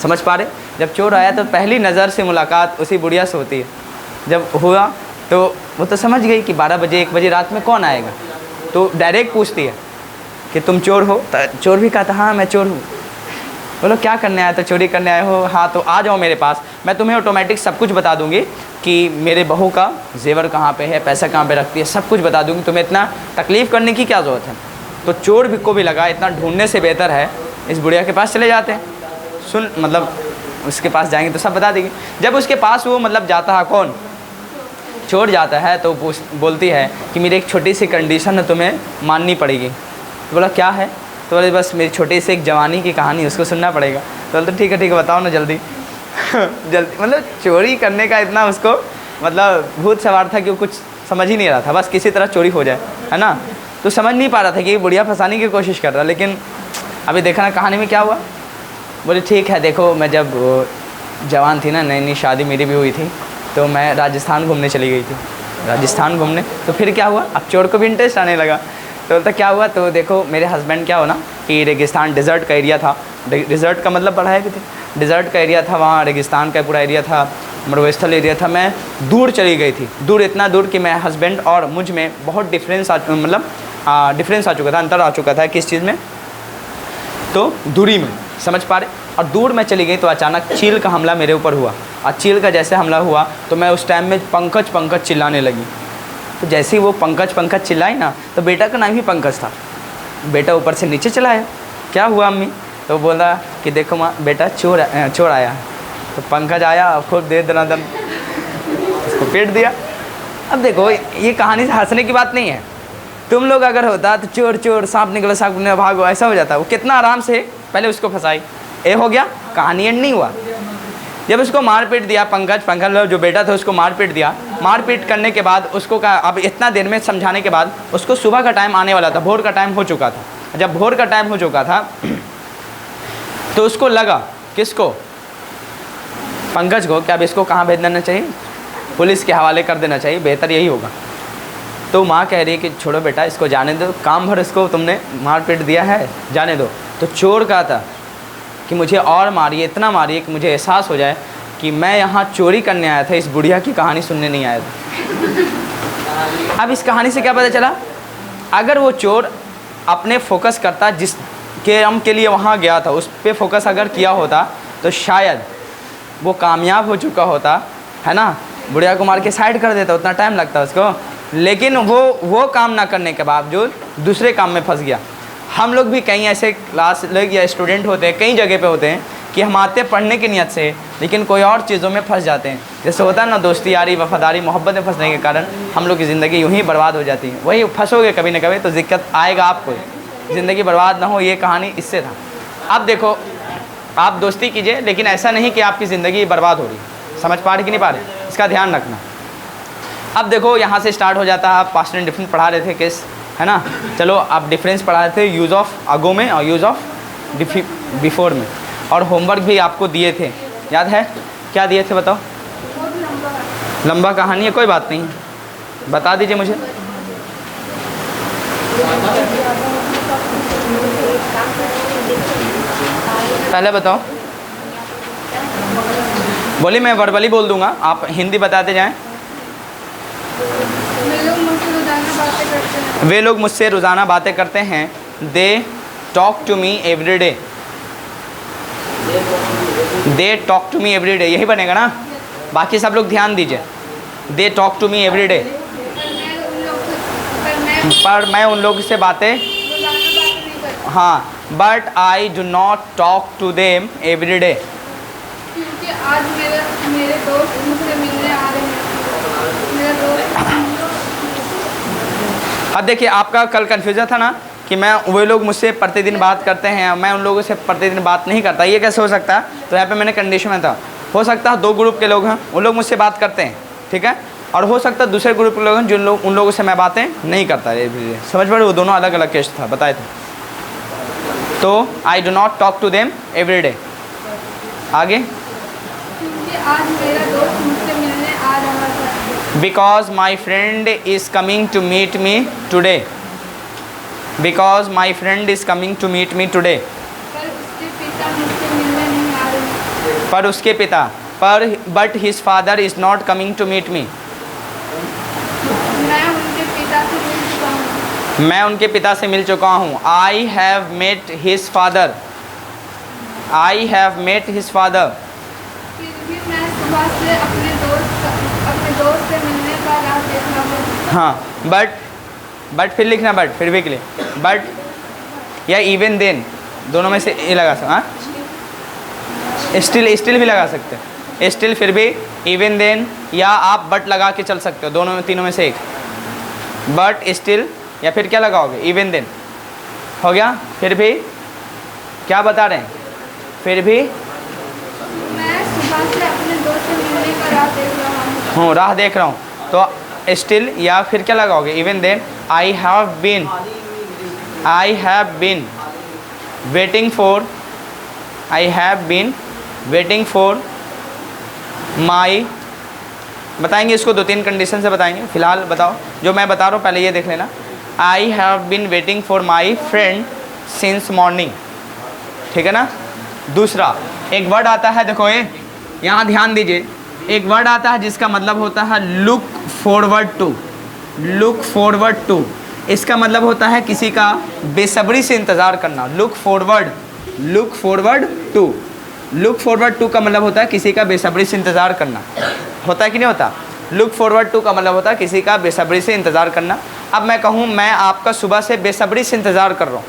S1: समझ पा रहे? जब चोर आया तो पहली नज़र से मुलाकात उसी बुढ़िया से होती है। जब हुआ तो वो तो समझ गई कि 12 बजे 1 बजे रात में कौन आएगा, तो डायरेक्ट पूछती है कि तुम चोर हो? तो चोर भी कहता हाँ मैं चोर हूँ। बोलो क्या करने आया? तो चोरी करने आए हो? हाँ तो आ जाओ मेरे पास, मैं तुम्हें ऑटोमेटिक सब कुछ बता दूंगी कि मेरे बहू का जेवर कहाँ पे है, पैसा कहाँ पे रखती है, सब कुछ बता दूंगी, तुम्हें इतना तकलीफ़ करने की क्या ज़रूरत है। तो चोर भी को भी लगा इतना ढूंढने से बेहतर है इस बुढ़िया के पास चले जाते हैं। सुन मतलब उसके पास जाएंगे तो सब बता देंगे। जब उसके पास वो मतलब जाता है, कौन? चोर जाता है, तो बोलती है कि मेरी एक छोटी सी कंडीशन है, तुम्हें माननी पड़ेगी। तो बोला क्या है? तो बोले बस मेरी छोटी सी एक जवानी की कहानी, उसको सुनना पड़ेगा। तो बोलते ठीक है बताओ ना जल्दी। जल्दी मतलब चोरी करने का इतना उसको मतलब भूत सवार था कि वो कुछ समझ ही नहीं रहा था, बस किसी तरह चोरी हो जाए, है ना। तो समझ नहीं पा रहा था कि बुढ़िया फंसाने की कोशिश कर रहा। लेकिन अभी देखा ना कहानी में क्या हुआ। बोले ठीक है देखो, मैं जब जवान थी ना, नई नई शादी मेरी भी हुई थी, तो मैं राजस्थान घूमने चली गई थी, राजस्थान घूमने। तो फिर क्या हुआ, अब चोर को भी इंटरेस्ट आने लगा। तो बोलता क्या हुआ, तो देखो मेरे हस्बैंड क्या हो ना कि रेगिस्तान डिज़र्ट का एरिया था, डिज़र्ट का मतलब पढ़ाया भी थे, डिज़र्ट का एरिया था, वहाँ रेगिस्तान का पूरा एरिया था, मरुस्थल एरिया था। मैं दूर चली गई थी, दूर, इतना दूर कि मैं हस्बैंड और मुझ में बहुत डिफरेंस आ चुका था, अंतर आ चुका था। किस चीज़ में? तो दूरी में। समझ पा रहे? और दूर में चली गई तो अचानक चील का हमला मेरे ऊपर हुआ, और चील का जैसे हमला हुआ तो मैं उस टाइम में पंकज पंकज चिल्लाने लगी। तो जैसे ही वो पंकज पंकज चिल्लाई ना, तो बेटा का नाम ही पंकज था। बेटा ऊपर से नीचे चला आया, क्या हुआ अम्मी? तो बोला कि देखो माँ बेटा चोर आया। तो पंकज आया, खुद दे दनादन उसको पीट दिया। अब देखो ये कहानी से हंसने की बात नहीं है। तुम लोग अगर होता तो चोर चोर, सांप निकला सांप निकला, भागो, ऐसा हो जाता। वो कितना आराम से पहले उसको फंसाई, ये हो गया, कहानी एंड नहीं हुआ। जब उसको मार पीट दिया, पंकज जो बेटा था उसको मार पीट दिया, मारपीट करने के बाद उसको कहा, अब इतना देर में समझाने के बाद उसको सुबह का टाइम आने वाला था, भोर का टाइम हो चुका था। जब भोर का टाइम हो चुका था तो उसको लगा, किसको, पंकज को, क्या अब इसको कहाँ भेज देना चाहिए, पुलिस के हवाले कर देना चाहिए, बेहतर यही होगा। तो माँ कह रही है कि छोड़ो बेटा, इसको जाने दो, काम भर इसको तुमने मारपीट दिया है, जाने दो। तो चोर कहा था कि मुझे और मारिए, इतना मारिए कि मुझे एहसास हो जाए कि मैं यहाँ चोरी करने आया था, इस बुढ़िया की कहानी सुनने नहीं आया था। अब इस कहानी से क्या पता चला, अगर वो चोर अपने फोकस करता, जिस काम के लिए वहाँ गया था उस पर फोकस अगर किया होता तो शायद वो कामयाब हो चुका होता, है ना। बुढ़िया को मार के साइड कर देता, उतना टाइम लगता उसको, लेकिन वो काम ना करने के बावजूद दूसरे काम में फंस गया। हम लोग भी कहीं ऐसे क्लास लोग या स्टूडेंट होते हैं, कई जगह पे होते हैं कि हम आते पढ़ने की नियत से, लेकिन कोई और चीज़ों में फंस जाते हैं। जैसे होता है ना, दोस्ती यारी वफादारी मोहब्बत में फंसने के कारण हम लोग की ज़िंदगी यूँ ही बर्बाद हो जाती है। वही फंसोगे कभी ना कभी तो दिक्कत आएगा आपको, ज़िंदगी बर्बाद ना हो, ये कहानी इससे था। अब देखो, आप दोस्ती कीजिए, लेकिन ऐसा नहीं कि आपकी ज़िंदगी बर्बाद हो रही। समझ पा रहे कि नहीं पा रहे, इसका ध्यान रखना। अब देखो यहाँ से स्टार्ट हो जाता है, आप पास्ट एंड डिफरेंस पढ़ा रहे थे केस, है ना। चलो आप डिफरेंस पढ़ा रहे थे यूज़ ऑफ अगो में और यूज़ ऑफ बिफोर में, और होमवर्क भी आपको दिए थे, याद है क्या दिए थे बताओ। लंबा कहानी है, कोई बात नहीं, बता दीजिए मुझे। पहले बताओ, बोलिए, मैं वर्बली बोल दूंगा, आप हिंदी बताते जाएं। वे लोग मुझसे रोज़ाना बातें करते हैं। They talk to me every day. They talk to me every day, यही बनेगा ना। बाकी सब लोग ध्यान दीजिए, they talk to me every day, पर मैं उन लोगों से बातें, हाँ, but I do not talk to them every day.
S2: क्योंकि आज मेरे दोस्त मुझसे मिलने आ रहे हैं। मेरा दोस्त,
S1: अब देखिए, आपका कल कन्फ्यूजन था ना कि मैं, वे लोग मुझसे प्रतिदिन बात करते हैं, मैं उन लोगों से प्रतिदिन बात नहीं करता, ये कैसे हो सकता है। तो यहाँ पे मैंने कंडीशन में था, हो सकता है दो ग्रुप के लोग हैं, उन लोग मुझसे बात करते हैं, ठीक है, और हो सकता है दूसरे ग्रुप के लोग हैं जिन लोग, उन लोगों से मैं बातें नहीं करता। समझ पड़े, वो दोनों अलग अलग केस था, बताए थे। तो I do not talk to them every day. आगे,
S2: क्योंकि आज मेरा दोस्त मुझसे मिलने आ रहा था।
S1: Because my friend is coming to meet me today. Because my friend is coming to meet me today.
S2: पर उसके पिता मुझसे मिलने नहीं आ रहे।
S1: पर उसके पिता, पर but his father is not coming to meet me.
S2: मैं उनके पिता से मिल चुका हूँ।
S1: मैं उनके पिता से मिल चुका हूँ। I have met his father. I have met his father.
S2: फिर भी मैं सुबह से अपने दोस्त से मिलने का राह देख रहा हूँ।
S1: हाँ, बट फिर लिखना, बट फिर भी के लिए बट या इवन देन, दोनों में से ये लगा सकते। हाँ, स्टिल भी लगा सकते हैं, स्टिल, फिर भी, इवन देन, या आप बट लगा के चल सकते हो, दोनों में, तीनों में से एक, बट, स्टिल, या फिर क्या लगाओगे, इवन देन। हो गया। फिर भी क्या बता रहे हैं, फिर भी
S2: मैं सुबह से अपने दोस्त से मिलने का राह देख रहा हूँ।
S1: राह देख रहा हूँ, तो स्टिल, या फिर क्या लगाओगे, even then. I have been waiting for, I have been waiting for my, बताएंगे इसको, दो तीन कंडीशन से बताएंगे, फिलहाल बताओ जो मैं बता रहा हूँ, पहले ये देख लेना। I have been waiting for my friend since morning, ठीक है ना। दूसरा एक वर्ड आता है, देखो ये, यहाँ ध्यान दीजिए, एक वर्ड आता है जिसका मतलब होता है look forward to. Look forward to, इसका मतलब होता है किसी का बेसब्री से इंतज़ार करना। Look forward to, look forward to का मतलब होता है किसी का बेसब्री से इंतज़ार करना। होता है कि नहीं होता। लुक फॉरवर्ड टू का मतलब होता है किसी का बेसब्री से इंतज़ार करना। अब मैं कहूँ, मैं आपका सुबह से बेसब्री से इंतज़ार कर रहा हूँ,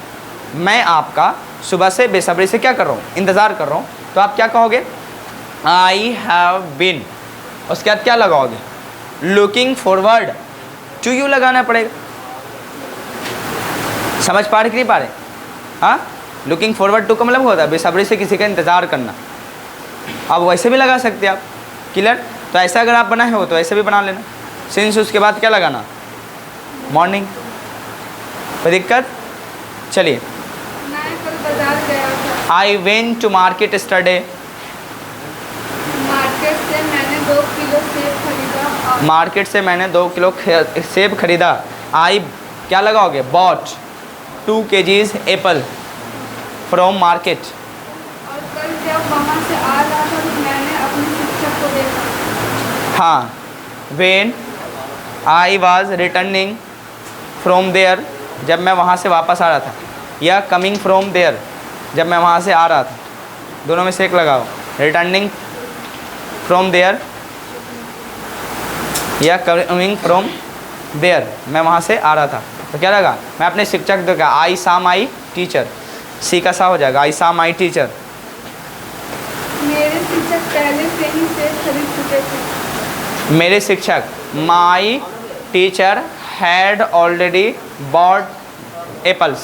S1: मैं आपका सुबह से बेसब्री से क्या कर रहा हूँ, इंतज़ार कर रहा हूँ, तो आप क्या कहोगे, आई हैव बीन। उसके बाद क्या लगाओगे, लुकिंग फॉरवर्ड टू यू लगाना पड़ेगा। समझ पा रहे कि नहीं पा रहे। हाँ, लुकिंग फॉरवर्ड टू का मतलब होता है बेसब्री से किसी का इंतज़ार करना। अब वैसे भी लगा सकते हैं आप, क्लियर। तो ऐसा अगर आप बनाए हो तो ऐसे भी बना लेना। सिंस उसके बाद क्या लगाना, मॉर्निंग। कोई दिक्कत? चलिए,
S2: मैं कल बाजार गया था।
S1: I went to market yesterday.
S2: Market से मैंने 2 किलो सेब खरीदा।
S1: मार्केट से मैंने 2 किलो सेब खरीदा। आई क्या लगाओगे, bought 2 kgs apple from market.
S2: और कल जब वहाँ से आ रहा था तो मैंने अपने शिक्षक को देखा।
S1: हाँ, when I was returning from there, जब मैं वहाँ से वापस आ रहा था, या कमिंग फ्रॉम देयर, जब मैं वहाँ से आ रहा था, दोनों में से एक लगाओ। रिटर्निंग फ्रॉम देयर या कमिंग फ्रॉम देयर, मैं वहाँ से आ रहा था, तो क्या लगा, मैं अपने शिक्षक देखा। आई सा माई टीचर, सी का सा हो जाएगा, आई सा माई टीचर।
S2: मेरे शिक्षक पहले से ही सेब खरीद चुके थे।
S1: मेरे शिक्षक, my teacher had already bought apples.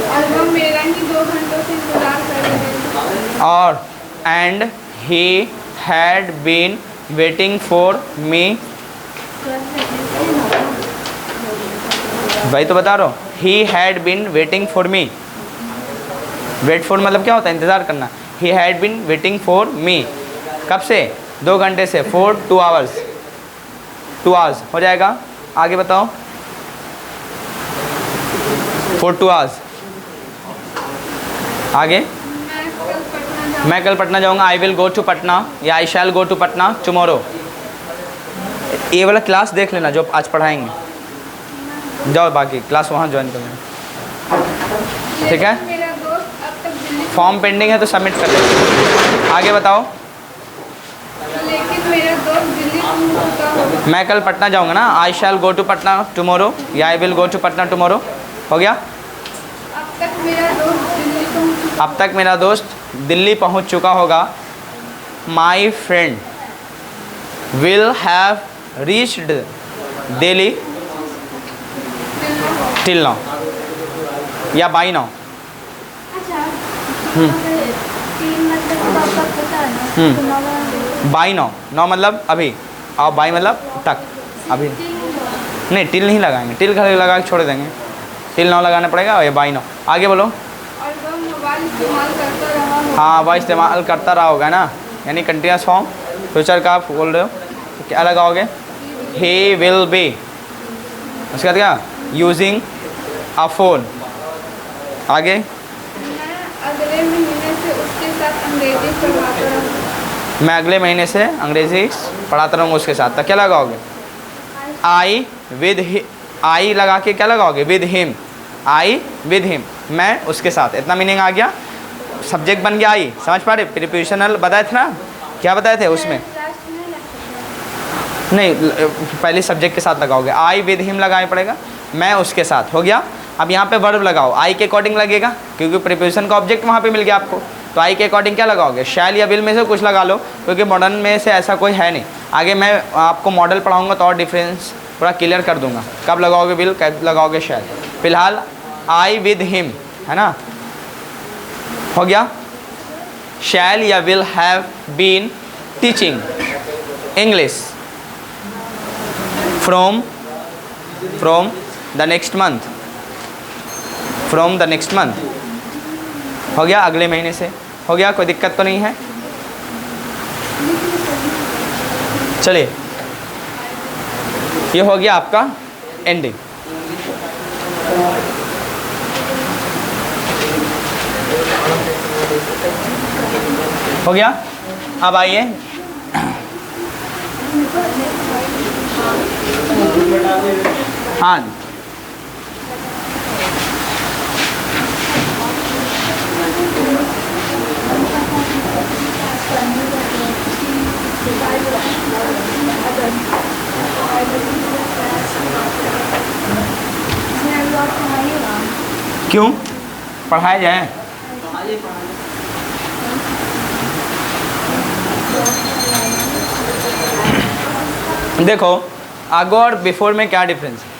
S2: और वह मेरा ही 2 घंटों से इंतजार कर रहे थे।
S1: और and he had been waiting for me, भाई तो बता रहा हूँ, he had been waiting for me. Wait for मतलब क्या होता है, इंतज़ार करना। He had been waiting for me, कब से, 2 घंटे से, फॉर 2 hours, 2 hours हो जाएगा। आगे बताओ, फॉर 2 hours। आगे, मैं कल पटना जाऊंगा। I will go to Patna या I shall go to Patna tomorrow. ये वाला क्लास देख लेना जो आज पढ़ाएंगे, जाओ बाकी क्लास वहाँ ज्वाइन कर लेना, ठीक है।
S2: मेरा दोस्त अब तक दिल्ली,
S1: फॉर्म पेंडिंग है तो सबमिट कर लेना। आगे बताओ,
S2: लेकिन मेरा दोस्त दिल्ली पहुंच चुका होगा।
S1: मैं कल पटना जाऊंगा ना, I shall go to Patna tomorrow या I will go to Patna tomorrow, हो गया।
S2: अब तक मेरा दोस्त दिल्ली पहुंच चुका।
S1: अब तक मेरा दोस्त दिल्ली पहुंच चुका होगा। My friend will have reached Delhi till now या by now. By now, now मतलब अभी, और बाई मतलब तक, अभी नहीं, टिल नहीं लगाएंगे, टिल घर लगा के छोड़ देंगे, टिल नाउ लगाना पड़ेगा, और ये बाई नाउ। आगे बोलो।
S2: और वह मोबाइल इस्तेमाल करता रहा होगा।
S1: हाँ, वह इस्तेमाल करता रहा होगा ना, यानी कंटिन्यूस फॉर्म फ्यूचर का आप बोल रहे हो, तो क्या लगाओगे, ही विल बी। उसके बाद क्या, यूजिंग अ फोन। आगे,
S2: मैं अगले महीने से उसके साथ अंग्रेजी पढ़ाता रहूँगा।
S1: मैं अगले महीने से अंग्रेज़ी पढ़ाता रहूँगा उसके साथ, तो क्या लगाओगे, आई विद, आई लगा के क्या लगाओगे, with him, I with him, मैं उसके साथ। इतना मीनिंग आ गया, सब्जेक्ट बन गया आई, समझ पा रहे। प्रीपोजिशनल बताए थे ना, क्या बताए थे उसमें, नहीं पहले सब्जेक्ट के साथ लगाओगे, आई विद हिम लगाना पड़ेगा, मैं उसके साथ, हो गया। अब यहाँ पे वर्ब लगाओ, आई के अकॉर्डिंग लगेगा, क्योंकि प्रीपोजिशन का ऑब्जेक्ट वहाँ पे मिल गया आपको, तो आई के अकॉर्डिंग क्या लगाओगे, शैल या विल में से कुछ लगा लो, क्योंकि मॉडर्न में से ऐसा कोई है नहीं। आगे मैं आपको मॉडल पढ़ाऊँगा तो और डिफरेंस पूरा क्लियर कर दूँगा, कब लगाओगे विल, कब लगाओगे शैल। फिलहाल आई विद हिम है ना, हो गया। शैल या will have been teaching English from the next month, from the next month, हो गया, अगले महीने से, हो गया, कोई दिक्कत तो नहीं है। चलिए, ये हो गया आपका एंडिंग। हो गया। अब आइए, हाँ क्यों पढ़ाए जाए, देखो आगो और बिफोर में क्या डिफरेंस है।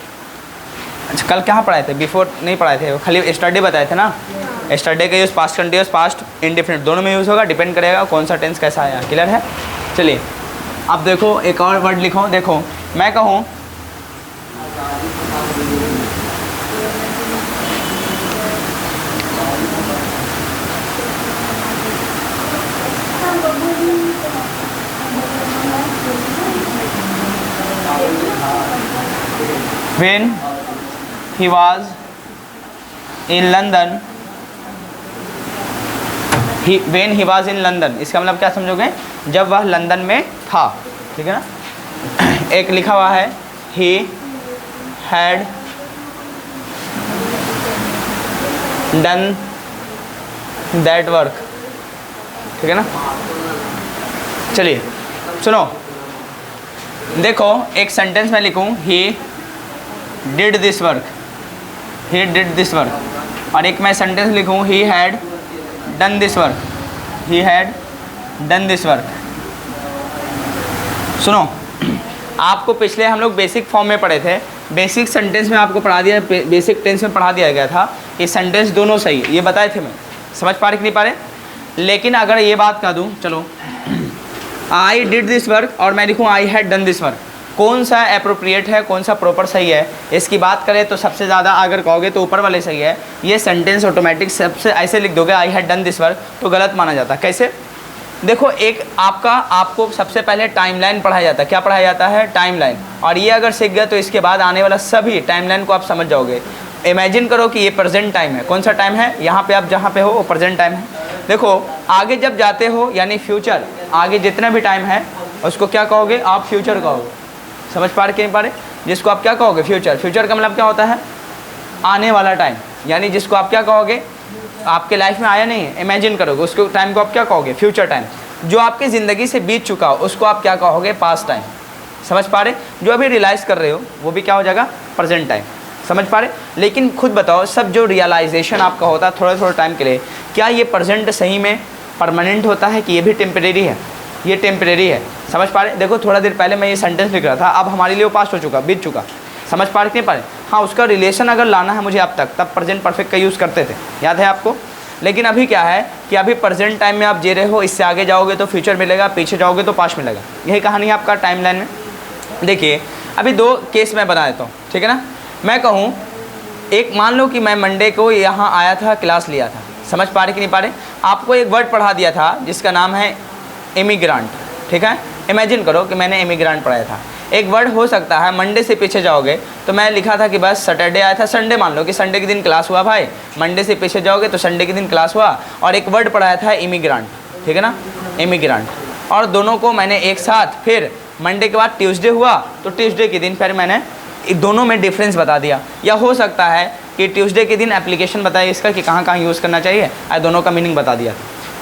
S1: अच्छा, कल क्या पढ़ाए थे, बिफोर नहीं पढ़ाए थे, खाली स्टडी बताए थे ना। स्टडी का use past continuous, past indefinite दोनों में यूज़ होगा, डिपेंड करेगा कौन सा टेंस कैसा आया, क्लियर है। चलिए अब देखो एक और वर्ड लिखो, देखो मैं कहूँ when he was in London, when he was in London, इसका मतलब क्या समझोगे, जब वह लंदन में था, ठीक है ना। एक लिखा हुआ है he had done that work, ठीक है ना। चलिए सुनो, देखो एक सेंटेंस में लिखूं he did this work, he did this work, और एक मैं सेंटेंस लिखूं he had done this work, he had done this work। सुनो, आपको पिछले हम लोग बेसिक फॉर्म में पढ़े थे, बेसिक सेंटेंस में आपको पढ़ा दिया, बेसिक टेंस में पढ़ा दिया गया था कि सेंटेंस दोनों सही है, ये बताए थे मैं, समझ पा रहे कि नहीं पा रहे। लेकिन अगर ये बात कह दूँ, चलो आई डिड दिस वर्क और मैं लिखूँ I had done this work, कौन सा अप्रोप्रिएट है, कौन सा प्रॉपर सही है, इसकी बात करें तो सबसे ज़्यादा अगर कहोगे तो ऊपर वाले सही है। ये सेंटेंस ऑटोमेटिक सबसे ऐसे लिख दोगे I had done this work तो गलत माना जाता है। कैसे, देखो एक आपको सबसे पहले टाइमलाइन पढ़ाया जाता है, क्या पढ़ाया जाता है, टाइमलाइन, और ये अगर सीख गए तो इसके बाद आने वाला सभी टाइमलाइन को आप समझ जाओगे। इमेजिन करो कि ये प्रेजेंट टाइम है, कौन सा टाइम है, यहाँ पे आप जहाँ पे हो वो प्रेजेंट टाइम है। देखो आगे जब जाते हो यानी फ्यूचर, आगे जितना भी टाइम है उसको क्या कहोगे आप, फ्यूचर कहोगे। समझ पा रहे कि नहीं पा रहे, जिसको आप क्या कहोगे फ्यूचर, फ्यूचर का मतलब क्या होता है, आने वाला टाइम, यानी जिसको आप क्या कहोगे, आपके लाइफ में आया नहीं है, इमेजिन करोगे उसको टाइम को आप क्या कहोगे, फ्यूचर टाइम। जो आपकी ज़िंदगी से बीत चुका हो उसको आप क्या कहोगे, पास्ट टाइम। समझ पा रहे, जो अभी रियलाइज़ कर रहे हो वो भी क्या हो जाएगा, प्रेजेंट टाइम। समझ पा रहे, लेकिन खुद बताओ सब जो रियलाइजेशन आपका होता है थोड़े थोड़े टाइम के लिए, क्या ये प्रेजेंट सही में परमानेंट होता है कि ये भी टेम्परेरी है, ये टेम्परेरी है। समझ पा रहे, देखो थोड़ा देर पहले मैं ये सेंटेंस लिख रहा था, अब हमारे लिए वो पास्ट हो चुका, बीत चुका। समझ पा रहे कि नहीं पा रहे, हाँ उसका रिलेशन अगर लाना है मुझे अब तक, तब प्रेजेंट परफेक्ट का यूज़ करते थे, याद है आपको। लेकिन अभी क्या है कि अभी प्रेजेंट टाइम में आप जी रहे हो, इससे आगे जाओगे तो फ्यूचर मिलेगा, पीछे जाओगे तो पास्ट मिलेगा, यही कहानी है आपका टाइमलाइन में। देखिए अभी दो केस मैं बना देता हूँ, ठीक है ना। मैं कहूँ एक मान लो कि मैं मंडे को यहाँ आया था, क्लास लिया था, समझ पा रहे कि नहीं पा रहे, आपको एक वर्ड पढ़ा दिया था जिसका नाम है इमिग्रांट, ठीक है। इमेजिन करो कि मैंने इमिग्रांट पढ़ाया था, एक वर्ड हो सकता है मंडे से पीछे जाओगे तो मैं लिखा था कि बस सैटरडे आया था, संडे मान लो कि संडे के दिन क्लास हुआ भाई, मंडे से पीछे जाओगे तो संडे के दिन क्लास हुआ, और एक वर्ड पढ़ाया था इमिग्रांट, ठीक है ना, इमिग्रांट। और दोनों को मैंने एक साथ, फिर मंडे के बाद ट्यूसडे हुआ तो ट्यूसडे के दिन फिर मैंने दोनों में डिफरेंस बता दिया। या हो सकता है कि ट्यूसडे के दिन एप्लीकेशन बताइए इसका कि कहाँ कहाँ यूज़ करना चाहिए, और दोनों का मीनिंग बता दिया।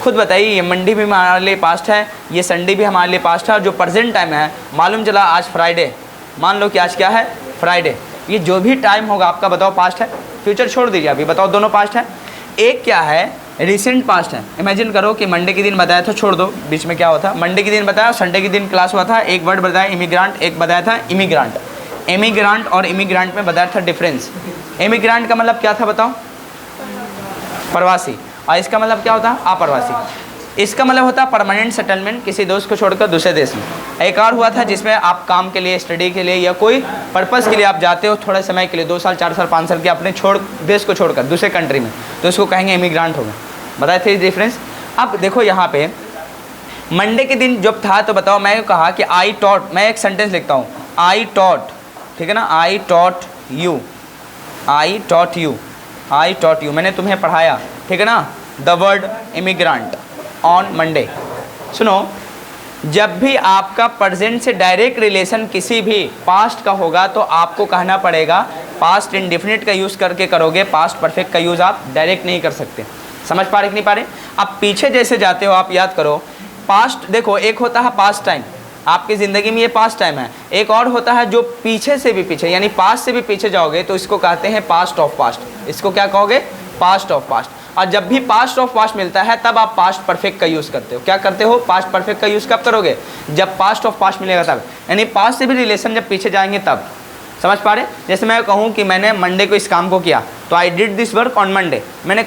S1: खुद बताइए, ये मंडे भी हमारे लिए पास्ट है, ये संडे भी हमारे लिए पास्ट है, और जो प्रेजेंट टाइम है मालूम चला आज फ्राइडे, मान लो कि आज क्या है, फ्राइडे, ये जो भी टाइम होगा आपका बताओ पास्ट है, फ्यूचर छोड़ दीजिए, अभी बताओ दोनों पास्ट है। एक क्या है, रिसेंट पास्ट है। इमेजिन करो कि मंडे के दिन बताया था, छोड़ दो बीच में क्या होता, मंडे के दिन बताया, संडे के दिन क्लास हुआ था, एक वर्ड बताया इमिग्रांट, एक बताया था इमिग्रांट। इमिग्रांट और इमिग्रांट में बताया था डिफरेंस। इमिग्रांट का मतलब क्या था बताओ, प्रवासी, और इसका मतलब क्या होता है, अप्रवासी। इसका मतलब होता है परमानेंट सेटलमेंट, किसी दोस्त को छोड़कर दूसरे देश में। एक और हुआ था जिसमें आप काम के लिए, स्टडी के लिए या कोई पर्पज़ के लिए आप जाते हो थोड़े समय के लिए, 2 साल 4 साल 5 साल के, अपने देश को छोड़कर दूसरे कंट्री में, तो उसको कहेंगे इमिग्रांट होगा। बताए थे डिफरेंस। अब देखो यहाँ पे मंडे के दिन जब था तो बताओ, मैं कहा कि आई टॉट, मैं एक सेंटेंस लिखता हूँ, आई टॉट, ठीक है ना, आई taught you, I taught you, I taught you, मैंने तुम्हें पढ़ाया, ठीक है ना, the word immigrant on Monday. सुनो, जब भी आपका प्रेजेंट से डायरेक्ट रिलेशन किसी भी पास्ट का होगा तो आपको कहना पड़ेगा, पास्ट इंडेफिनिट का यूज़ करके करोगे, पास्ट परफेक्ट का यूज़ आप डायरेक्ट नहीं कर सकते। समझ पा रहे कि नहीं पा रहे। अब पीछे जैसे जाते हो आप याद करो, पास्ट देखो एक होता है पास्ट टाइम, आपकी ज़िंदगी में ये पास्ट टाइम है, एक और होता है जो पीछे से भी पीछे, यानी पास्ट से भी पीछे जाओगे तो इसको कहते हैं पास्ट ऑफ पास्ट। इसको क्या कहोगे, पास्ट ऑफ पास्ट। और जब भी पास्ट ऑफ पास्ट मिलता है तब आप पास्ट परफेक्ट का यूज़ करते हो। क्या करते हो, पास्ट परफेक्ट का यूज़ कब करोगे, जब पास्ट ऑफ पास्ट मिलेगा तब, यानी पास्ट से भी रिलेशन जब पीछे जाएंगे तब। समझ पा रहे। जैसे मैं कहूँ कि मैंने मंडे को इस काम को किया, तो I did this work on Monday, मैं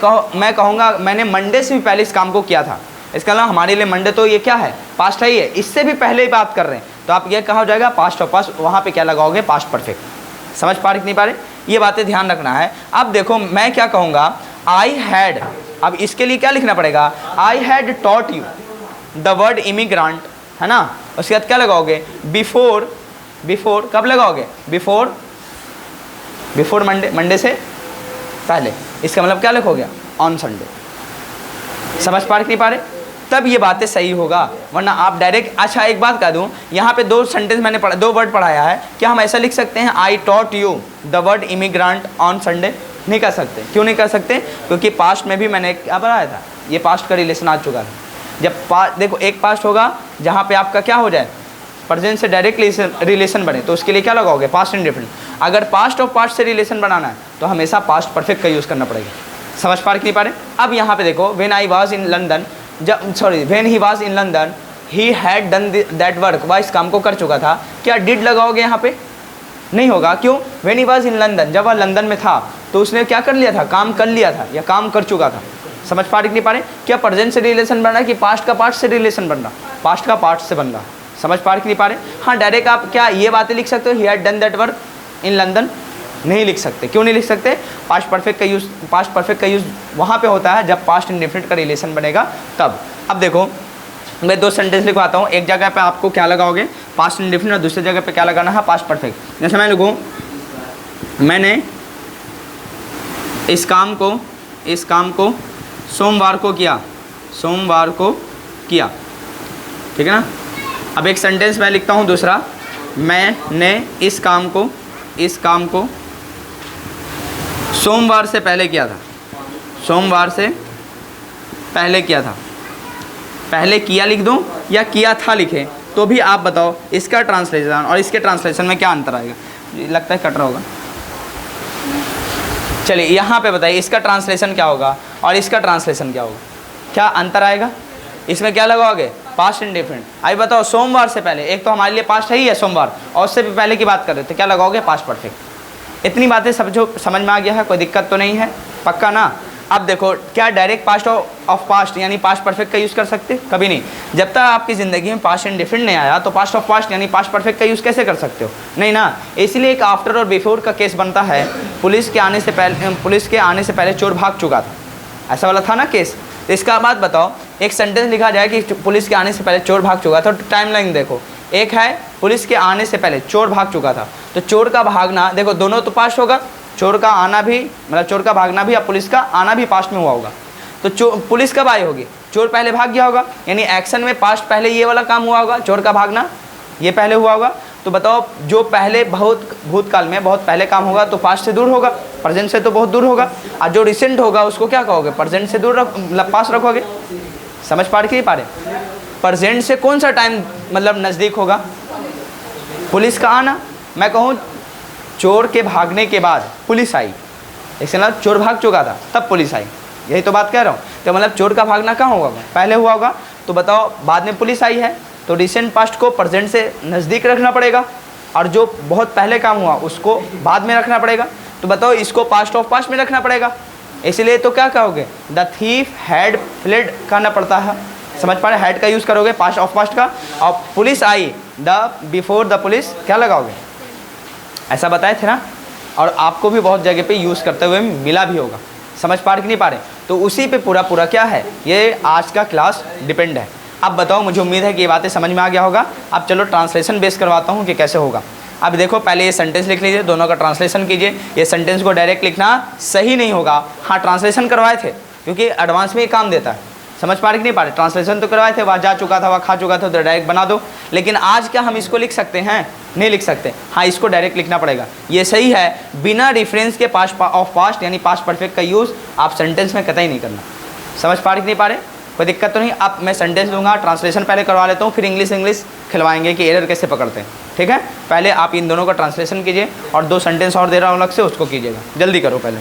S1: कहूँगा मैंने मंडे से भी पहले इस काम को किया था, इसका मतलब हमारे लिए मंडे तो ये क्या है, पास्ट है ही है, इससे भी पहले ही बात कर रहे हैं, तो आप ये कहा हो जाएगा पास्ट ऑफ पास्ट, वहाँ पे क्या लगाओगे, पास्ट परफेक्ट। समझ पा रहे कि नहीं पा रहे, ये बातें ध्यान रखना है। अब देखो मैं क्या कहूँगा, आई हैड, अब इसके लिए क्या लिखना पड़ेगा, I had taught you the word immigrant, है ना, उसके बाद क्या लगाओगे, बिफोर, बिफोर कब लगाओगे, बिफोर, बिफोर मंडे, मंडे से पहले, इसका मतलब क्या लिखोगे, ऑन संडे। समझ पा रहे कि नहीं पा रहे, तब ये बातें सही होगा, वरना आप डायरेक्ट, अच्छा एक बात कह दूं, यहाँ पे दो सेंटेंस मैंने पढ़ा, दो वर्ड पढ़ाया है, क्या हम ऐसा लिख सकते हैं, I taught you the word immigrant on Sunday, नहीं कर सकते। क्यों नहीं कर सकते, क्योंकि पास्ट में भी मैंने क्या पढ़ाया था, ये पास्ट का रिलेशन आ चुका है। जब देखो एक पास्ट होगा जहाँ पे आपका क्या हो जाए, प्रेजेंट से डायरेक्ट रिलेशन बने, तो उसके लिए क्या लगाओगे, पास्ट इंडेफिनिट। अगर पास्ट और पास्ट से रिलेशन बनाना है तो हमेशा पास्ट परफेक्ट का यूज़ करना पड़ेगा। समझ पा रहे कि नहीं पा रहे। अब यहाँ पे देखो, when I was in London, जब sorry when he was in London he had done that work, वह इस काम को कर चुका था, क्या डिड लगाओगे यहाँ पे, नहीं होगा। क्यों, when he was in London, जब वह लंदन में था तो उसने क्या कर लिया था, काम कर लिया था या काम कर चुका था। समझ पा रहे कि नहीं पा रहे, क्या प्रेजेंट से रिलेशन बन रहा है कि पास्ट का पास्ट से रिलेशन बन रहा, पास्ट का पास्ट से बन रहा। समझ पा रहे कि नहीं पा रहे। हाँ डायरेक्ट आप क्या ये बातें लिख सकते हो, ही had done that work in London, नहीं लिख सकते। क्यों नहीं लिख सकते, पास्ट परफेक्ट का यूज़, पास्ट परफेक्ट का यूज़ वहाँ पे होता है जब पास्ट इंडेफिनिट का रिलेशन बनेगा तब। अब देखो मैं दो सेंटेंस लिखवाता हूँ, एक जगह पे आपको क्या लगाओगे, पास्ट इंडेफिनिट, और दूसरी जगह पे क्या लगाना है, पास्ट परफेक्ट। जैसे मैं लिखूँ, मैंने इस काम को सोमवार को किया, सोमवार को किया, ठीक है ना। अब एक सेंटेंस मैं लिखता हूँ दूसरा, मैंने इस काम को सोमवार से पहले किया था, सोमवार से पहले किया था। पहले किया लिख दूँ या किया था लिखें तो भी आप बताओ इसका ट्रांसलेशन और इसके ट्रांसलेशन में क्या अंतर आएगा। लगता है कट रहा होगा, चलिए यहाँ पे बताइए इसका ट्रांसलेशन क्या होगा और इसका ट्रांसलेशन क्या होगा, क्या अंतर आएगा। इसमें क्या लगाओगे, पास्ट इंडेफिनिट। आई बताओ सोमवार से पहले, एक तो हमारे लिए पास्ट है ही है सोमवार, और उससे भी पहले की बात कर रहे थे, क्या लगाओगे, पास्ट परफेक्ट। इतनी बातें सब जो समझ में आ गया है, कोई दिक्कत तो नहीं है, पक्का ना। अब देखो क्या डायरेक्ट पास्ट ऑफ पास्ट यानी पास्ट परफेक्ट का यूज़ कर सकते, कभी नहीं। जब तक आपकी ज़िंदगी में पास्ट इंडेफिनिट नहीं आया तो पास्ट ऑफ पास्ट यानी पास्ट परफेक्ट का यूज़ कैसे कर सकते हो, नहीं ना। इसलिए एक आफ्टर और बिफोर का केस बनता है। पुलिस के आने से पहले चोर भाग चुका था, ऐसा वाला था ना केस। तो इसका बात बताओ, एक सेंटेंस लिखा जाए कि पुलिस के आने से पहले चोर भाग चुका था, तो टाइमलाइन देखो, एक है पुलिस के आने से पहले चोर भाग चुका था, तो चोर का भागना देखो दोनों तो पास्ट होगा, चोर का आना भी मतलब चोर का भागना भी या पुलिस का आना भी पास्ट में हुआ होगा। तो पुलिस कब आई होगी, चोर पहले भाग गया होगा, यानी एक्शन में पास्ट पहले ये वाला काम हुआ होगा, चोर का भागना ये पहले हुआ होगा। तो बताओ जो पहले बहुत भूतकाल में बहुत पहले काम होगा तो पास्ट से दूर होगा, प्रेजेंट से तो बहुत दूर होगा, और जो रिसेंट होगा उसको क्या कहोगे, प्रेजेंट से दूर मतलब पास्ट रखोगे। समझ पा रहे कि नहीं पा रहे, प्रेजेंट से कौन सा टाइम मतलब नज़दीक होगा, पुलिस का आना। मैं कहूँ चोर के भागने के बाद पुलिस आई, इसके मतलब चोर भाग चुका था तब पुलिस आई, यही तो बात कह रहा हूँ। तो मतलब चोर का भागना कहाँ होगा, पहले हुआ होगा, तो बताओ बाद में पुलिस आई है, तो रिसेंट पास्ट को प्रेजेंट से नज़दीक रखना पड़ेगा, और जो बहुत पहले काम हुआ उसको बाद में रखना पड़ेगा। तो बताओ इसको पास्ट ऑफ पास्ट में रखना पड़ेगा, इसलिए तो क्या कहोगे, द थीफ हैड फ्लेड कहना पड़ता है। समझ पा रहे, हैड का यूज़ करोगे पास्ट ऑफ पास्ट का, और police I the before the police क्या लगाओगे, ऐसा बताए थे ना। और आपको भी बहुत जगह पे यूज़ करते हुए मिला भी होगा। समझ पा रहे कि नहीं पा रहे, तो उसी पे पूरा क्या है, ये आज का क्लास डिपेंड है। अब बताओ, मुझे उम्मीद है कि ये बातें समझ में आ गया होगा। अब चलो ट्रांसलेशन बेस करवाता हूँ कि कैसे होगा। अब देखो पहले ये सेंटेंस लिख लीजिए, दोनों का ट्रांसलेशन कीजिए। ये सेंटेंस को डायरेक्ट लिखना सही नहीं होगा, हाँ ट्रांसलेशन करवाए थे क्योंकि एडवांस में ये काम देता है। समझ पा रहे कि नहीं पा रहे, ट्रांसलेशन तो करवाए थे, वहाँ जा चुका था, वहाँ खा चुका था, तो डायरेक्ट बना दो। लेकिन आज क्या हम इसको लिख सकते हैं, नहीं लिख सकते, हाँ इसको डायरेक्ट लिखना पड़ेगा। ये सही है, बिना रेफरेंस के पास्ट ऑफ पास्ट यानी पास्ट परफेक्ट का यूज़ आप सेंटेंस में कतई नहीं करना। समझ पा रहे कि नहीं पा रहे, कोई दिक्कत तो नहीं। अब मैं सेंटेंस दूंगा, ट्रांसलेशन पहले करवा लेता हूँ, फिर इंग्लिश खिलवाएंगे कि एरर कैसे पकड़ते हैं, ठीक है। पहले आप इन दोनों का ट्रांसलेशन कीजिए, और दो सेंटेंस और दे रहा हूँ अलग से, उसको कीजिएगा, जल्दी करो पहले।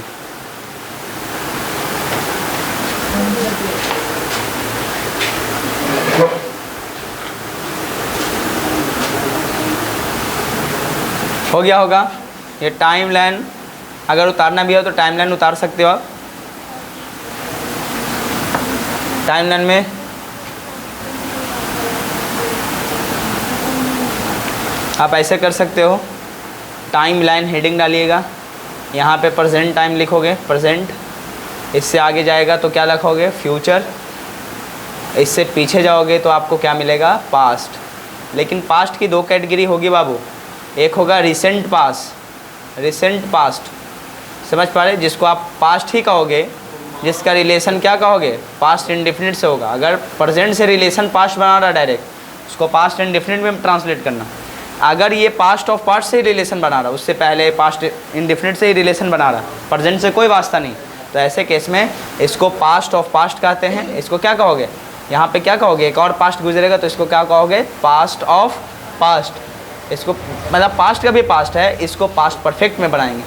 S1: हो गया होगा। ये टाइमलाइन अगर उतारना भी हो तो टाइमलाइन उतार सकते हो आप। टाइमलाइन में आप ऐसे कर सकते हो, टाइम लाइन हेडिंग डालिएगा, यहाँ पे प्रेजेंट टाइम लिखोगे, प्रेजेंट, इससे आगे जाएगा तो क्या लिखोगे, फ्यूचर, इससे पीछे जाओगे तो आपको क्या मिलेगा, पास्ट। लेकिन पास्ट की दो कैटेगरी होगी बाबू, एक होगा रिसेंट पास्ट, रिसेंट पास्ट, समझ पा रहे, जिसको आप पास्ट ही कहोगे, जिसका रिलेशन क्या कहोगे, पास्ट इंडेफिनिट से होगा। अगर प्रेजेंट से रिलेशन पास्ट बना रहा डायरेक्ट, उसको पास्ट इंडेफिनिट में ट्रांसलेट करना। अगर ये पास्ट ऑफ पास्ट से ही रिलेशन बना रहा, उससे पहले पास्ट इंडेफिनिट से ही रिलेशन बना रहा, प्रेजेंट से कोई वास्ता नहीं, तो ऐसे केस में इसको पास्ट ऑफ पास्ट कहते हैं। इसको क्या कहोगे, यहाँ पे क्या कहोगे, एक और पास्ट गुजरेगा तो इसको क्या कहोगे, पास्ट ऑफ पास्ट। इसको मतलब पास्ट का भी पास्ट है, इसको पास्ट परफेक्ट में बनाएंगे,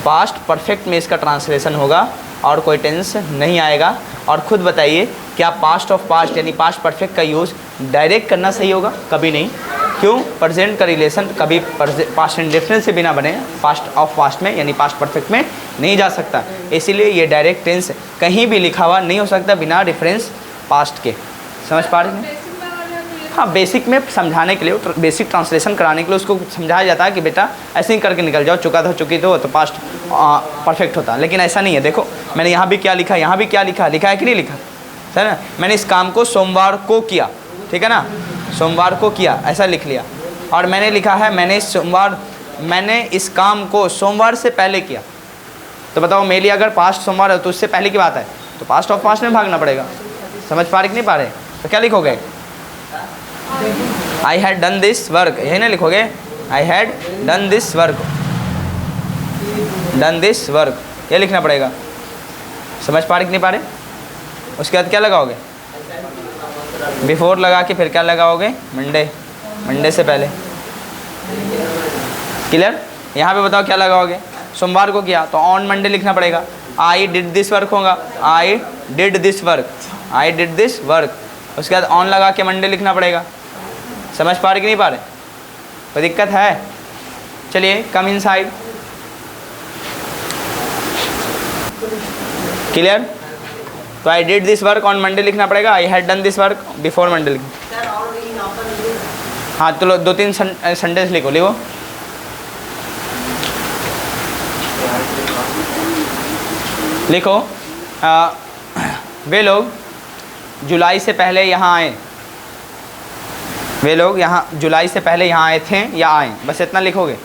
S1: पास्ट परफेक्ट में इसका ट्रांसलेशन होगा और कोई टेंस नहीं आएगा। और ख़ुद बताइए, क्या पास्ट ऑफ पास्ट यानी पास्ट परफेक्ट का यूज़ डायरेक्ट करना सही होगा, कभी नहीं। क्यों, प्रेजेंट का रिलेशन कभी पास्ट इंडेफिनिट से बिना बने पास्ट ऑफ पास्ट में यानी पास्ट परफेक्ट में नहीं जा सकता। इसीलिए ये डायरेक्ट टेंस कहीं भी लिखा हुआ नहीं हो सकता बिना रेफरेंस पास्ट के। समझ पा रहे हैं? हाँ, बेसिक में समझाने के लिए, बेसिक ट्रांसलेशन कराने के लिए उसको समझाया जाता है कि बेटा ऐसे ही करके निकल जाओ, चुका था चुकी तो पास्ट परफेक्ट होता, लेकिन ऐसा नहीं है। देखो मैंने यहाँ भी क्या लिखा, यहाँ भी क्या लिखा, लिखा है कि नहीं लिखा, है ना। मैंने इस काम को सोमवार को किया, ठीक है ना, सोमवार को किया ऐसा लिख लिया। और मैंने लिखा है मैंने इस काम को सोमवार से पहले किया, तो बताओ मेरे लिए अगर पास्ट सोमवार है तो उससे पहले की बात है, तो पास्ट ऑफ पास्ट में भागना पड़ेगा। समझ पा रहे कि नहीं पा रहे, तो क्या लिखोगे, I had done this work, यही ना लिखोगे, I had done this work, done this work, ये लिखना पड़ेगा। समझ पा रहे कि नहीं पा रहे। उसके बाद क्या लगाओगे, बिफोर लगा के फिर क्या लगाओगे, मंडे, मंडे से पहले। क्लियर। यहाँ पे बताओ क्या लगाओगे, सोमवार को किया तो ऑन मंडे लिखना पड़ेगा, आई डिड दिस वर्क होगा, I did this work, I did this work. उसके बाद ऑन लगा के मंडे लिखना पड़ेगा। समझ पा रहे कि नहीं पा रहे, कोई दिक्कत है। चलिए कम इन साइड। क्लियर। तो I did this work on Monday लिखना पड़ेगा, I had done this work before Monday लिखना। हाँ चलो दो तीन सेंटेंस लिखो, लिखो। लिखो वे लोग जुलाई से पहले यहाँ आए, वे लोग यहाँ जुलाई से पहले यहाँ आए थे या आए, बस इतना लिखोगे।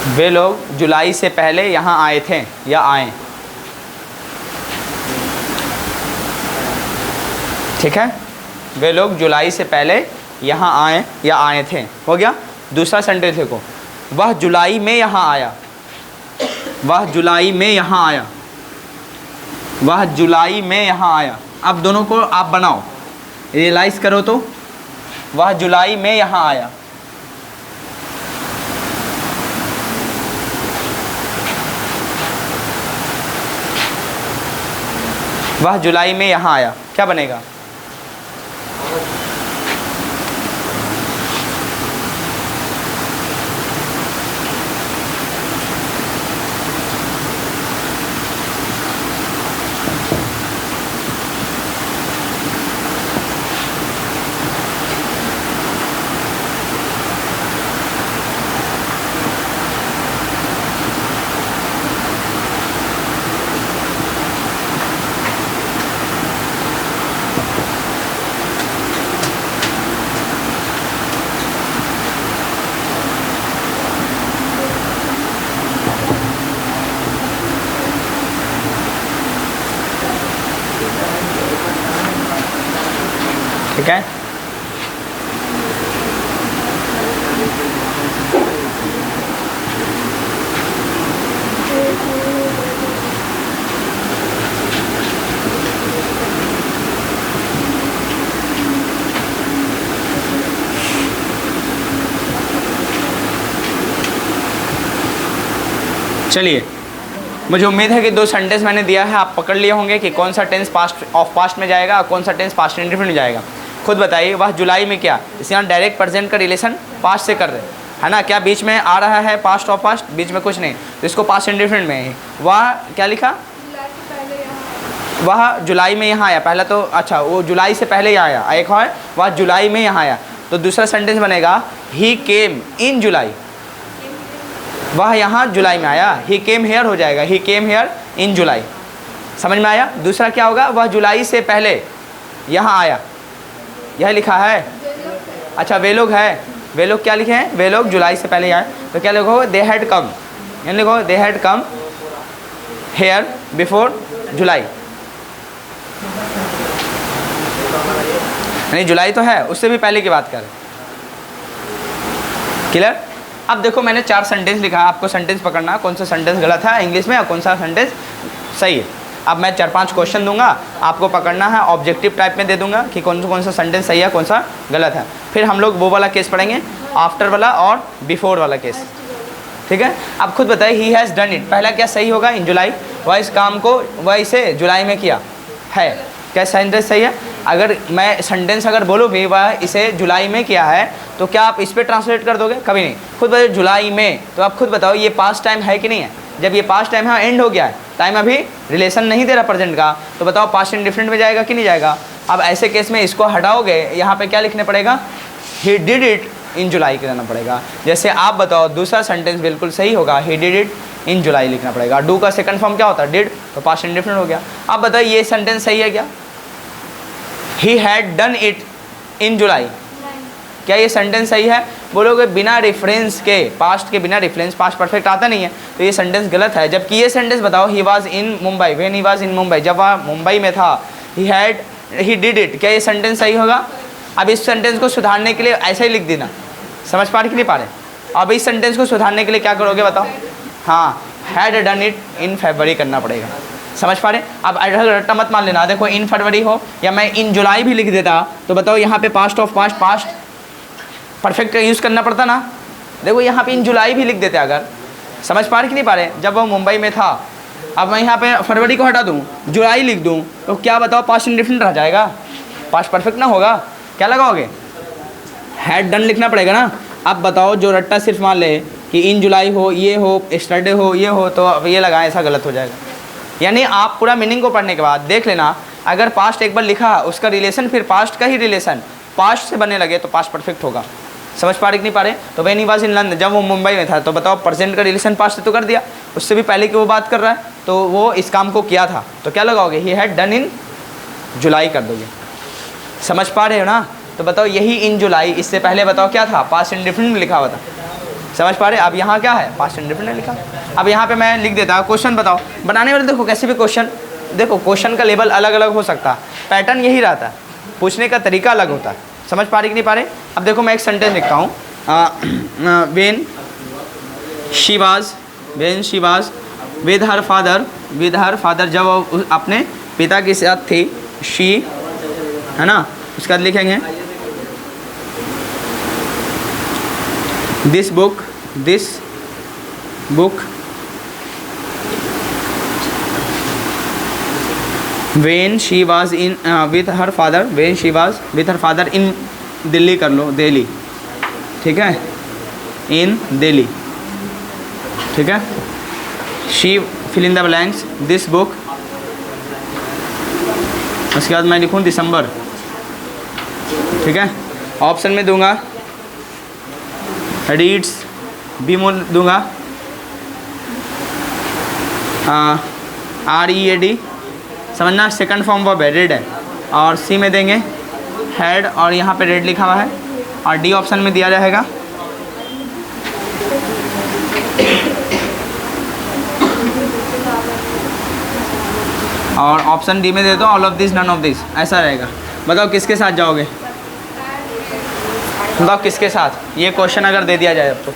S1: वे लोग जुलाई से पहले यहाँ आए थे या आए, ठीक है। वे लोग जुलाई से पहले यहाँ आए या आए थे, हो गया। दूसरा सेंटेंस देखो, वह जुलाई में यहाँ आया, वह जुलाई में यहाँ आया, वह जुलाई में यहाँ आया। अब दोनों को आप बनाओ, रियलाइज़ करो तो, वह जुलाई में यहाँ आया, वह जुलाई में यहाँ आया, क्या बनेगा। ठीक है। चलिए, मुझे उम्मीद है कि दो सेंटेंस मैंने दिया है, आप पकड़ लिए होंगे कि कौन सा टेंस पास्ट ऑफ पास्ट में जाएगा और कौन सा टेंस पास्ट इंडेफिनिट में जाएगा। खुद बताइए, वह जुलाई में क्या, इस यहाँ डायरेक्ट प्रेजेंट का रिलेशन पास्ट से कर रहे है ना, क्या बीच में आ रहा है पास्ट ऑफ पास्ट, बीच में कुछ नहीं, तो इसको पास्ट इंडेफिनिट में है। वह क्या लिखा, वह जुलाई में यहाँ आया, पहला तो अच्छा वो जुलाई से पहले ही आया, एक और वह जुलाई में यहाँ आया, तो दूसरा सेंटेंस बनेगा ही केम इन जुलाई, वह यहाँ जुलाई में आया, ही केम हेयर हो जाएगा, ही केम हेयर इन जुलाई। समझ में आया? दूसरा क्या होगा, वह जुलाई से पहले यहाँ आया, यह लिखा है। अच्छा वे लोग है, वे लोग क्या लिखे हैं, वे लोग जुलाई से पहले आए, तो क्या लिखोगे, दे हैड कम, यानी लिखो they had come here before जुलाई, नहीं जुलाई तो है, उससे भी पहले की बात करें। क्लियर? अब देखो मैंने 4 सेंटेंस लिखा है, आपको सेंटेंस पकड़ना है, कौन सा सेंटेंस गलत है इंग्लिश में और कौन सा सेंटेंस सही है। अब मैं 4-5 क्वेश्चन दूंगा, आपको पकड़ना है, ऑब्जेक्टिव टाइप में दे दूंगा कि कौन सा सेंटेंस सही है कौन सा गलत है। फिर हम लोग वो वाला केस पढ़ेंगे, आफ्टर वाला और बिफोर वाला केस, ठीक है। अब खुद बताइए, ही हैज़ डन इट, पहला क्या सही होगा, इन जुलाई, वह इस काम को वह इसे जुलाई में किया है, क्या सेंटेंस सही है? अगर मैं सेंटेंस अगर बोलो भी वह इसे जुलाई में किया है, तो क्या आप इस पर ट्रांसलेट कर दोगे? कभी नहीं। खुद बताओ जुलाई में, तो आप खुद बताओ ये पास्ट टाइम है कि नहीं है? जब ये पास्ट टाइम है, एंड हो गया है, टाइम अभी रिलेशन नहीं दे रहा प्रेजेंट का, तो बताओ पास्ट इंडिफरेंट में जाएगा कि नहीं जाएगा? अब ऐसे केस में इसको हटाओगे, यहाँ पे क्या लिखने पड़ेगा, ही डिड इट इन जुलाई करना पड़ेगा। जैसे आप बताओ दूसरा सेंटेंस बिल्कुल सही होगा, ही डिड इट इन जुलाई लिखना पड़ेगा। डू का सेकंड फॉर्म क्या होता है, डिड, तो पास्ट इंडिफरेंट हो गया। अब बताओ ये सेंटेंस सही है क्या, he had done it in July, क्या ये सेंटेंस सही है? बोलोगे बिना रेफरेंस के, पास्ट के बिना रेफरेंस, पास्ट परफेक्ट आता नहीं है, तो ये सेंटेंस गलत है। जबकि ये सेंटेंस बताओ, ही was in Mumbai, when he was इन मुंबई, जब वह मुंबई में था, ही डिड इट, क्या ये सेंटेंस सही होगा? अब इस सेंटेंस को सुधारने के लिए ऐसे ही लिख देना, समझ पा रहे कि नहीं पा रहे? अब इस सेंटेंस को सुधारने के लिए क्या करोगे बताओ? हाँ, हैड डन इट इन फरवरी करना पड़ेगा, समझ पा रहे? अब रट्टा मत मान लेना, देखो इन फरवरी हो या मैं इन जुलाई भी लिख देता, तो बताओ यहाँ पे past of past, past perfect का यूज़ करना पड़ता ना। देखो यहाँ पे इन जुलाई भी लिख देते अगर, समझ पा रहे कि नहीं पा रहे? जब वो मुंबई में था, अब मैं यहाँ पे फरवरी को हटा दूँ, जुलाई लिख दूँ, तो क्या बताओ पास्ट इंडिफरेंट रह जाएगा, पास्ट परफेक्ट ना होगा? क्या लगाओगे, हैड डन लिखना पड़ेगा ना। अब बताओ जो रट्टा सिर्फ मान ले कि इन जुलाई हो, ये हो, स्टरडे हो, ये हो, तो अब ये लगाएं, ऐसा गलत हो जाएगा। यानी आप पूरा मीनिंग को पढ़ने के बाद देख लेना, अगर पास्ट एक बार लिखा उसका रिलेशन फिर पास्ट का ही रिलेशन पास्ट से बनने लगे तो पास्ट परफेक्ट होगा, समझ पा रहे कि नहीं पा रहे? तो when he was in London, जब वो मुंबई में था, तो बताओ प्रेजेंट का रिलेशन पास्ट से तो कर दिया, उससे भी पहले की वो बात कर रहा है, तो वो इस काम को किया था, तो क्या लगाओगे, ही हैड डन इन जुलाई कर दोगे, समझ पा रहे हो ना? तो बताओ यही इन जुलाई, इससे पहले बताओ क्या था, पास्ट इंडिफरेंट में लिखा हुआ था, समझ पा रहे? अब यहाँ क्या है, पास्ट इंडिफरेंट लिखा। अब यहाँ पे मैं लिख देता, क्वेश्चन बताओ बनाने वाले, देखो कैसे भी क्वेश्चन, देखो क्वेश्चन का लेवल अलग अलग हो सकता है, पैटर्न यही रहता है, पूछने का तरीका अलग होता है, समझ पा रहे कि नहीं पा रहे? अब देखो मैं एक सेंटेंस लिखता हूँ, when she was with her father, जब वो अपने पिता के साथ थी, शी है ना, उसके बाद लिखेंगे this book when she was in with her father in Delhi कर लो, दिल्ली, ठीक है, इन दिल्ली, ठीक है। She fill in the blanks, this book, उसके बाद मैं लिखूँ दिसंबर, ठीक है। ऑप्शन में दूंगा रीड्स, बी में दूंगा READ, समझना, सेकंड फॉर्म वर्ब है, रेड है, और सी में देंगे हेड, और यहाँ पे रेड लिखा हुआ है, और डी ऑप्शन में दिया जाएगा और ऑप्शन डी में दे दो all of this none of this, ऐसा रहेगा। बताओ किसके साथ जाओगे, बताओ किसके साथ, ये क्वेश्चन अगर दे दिया जाए अब तो।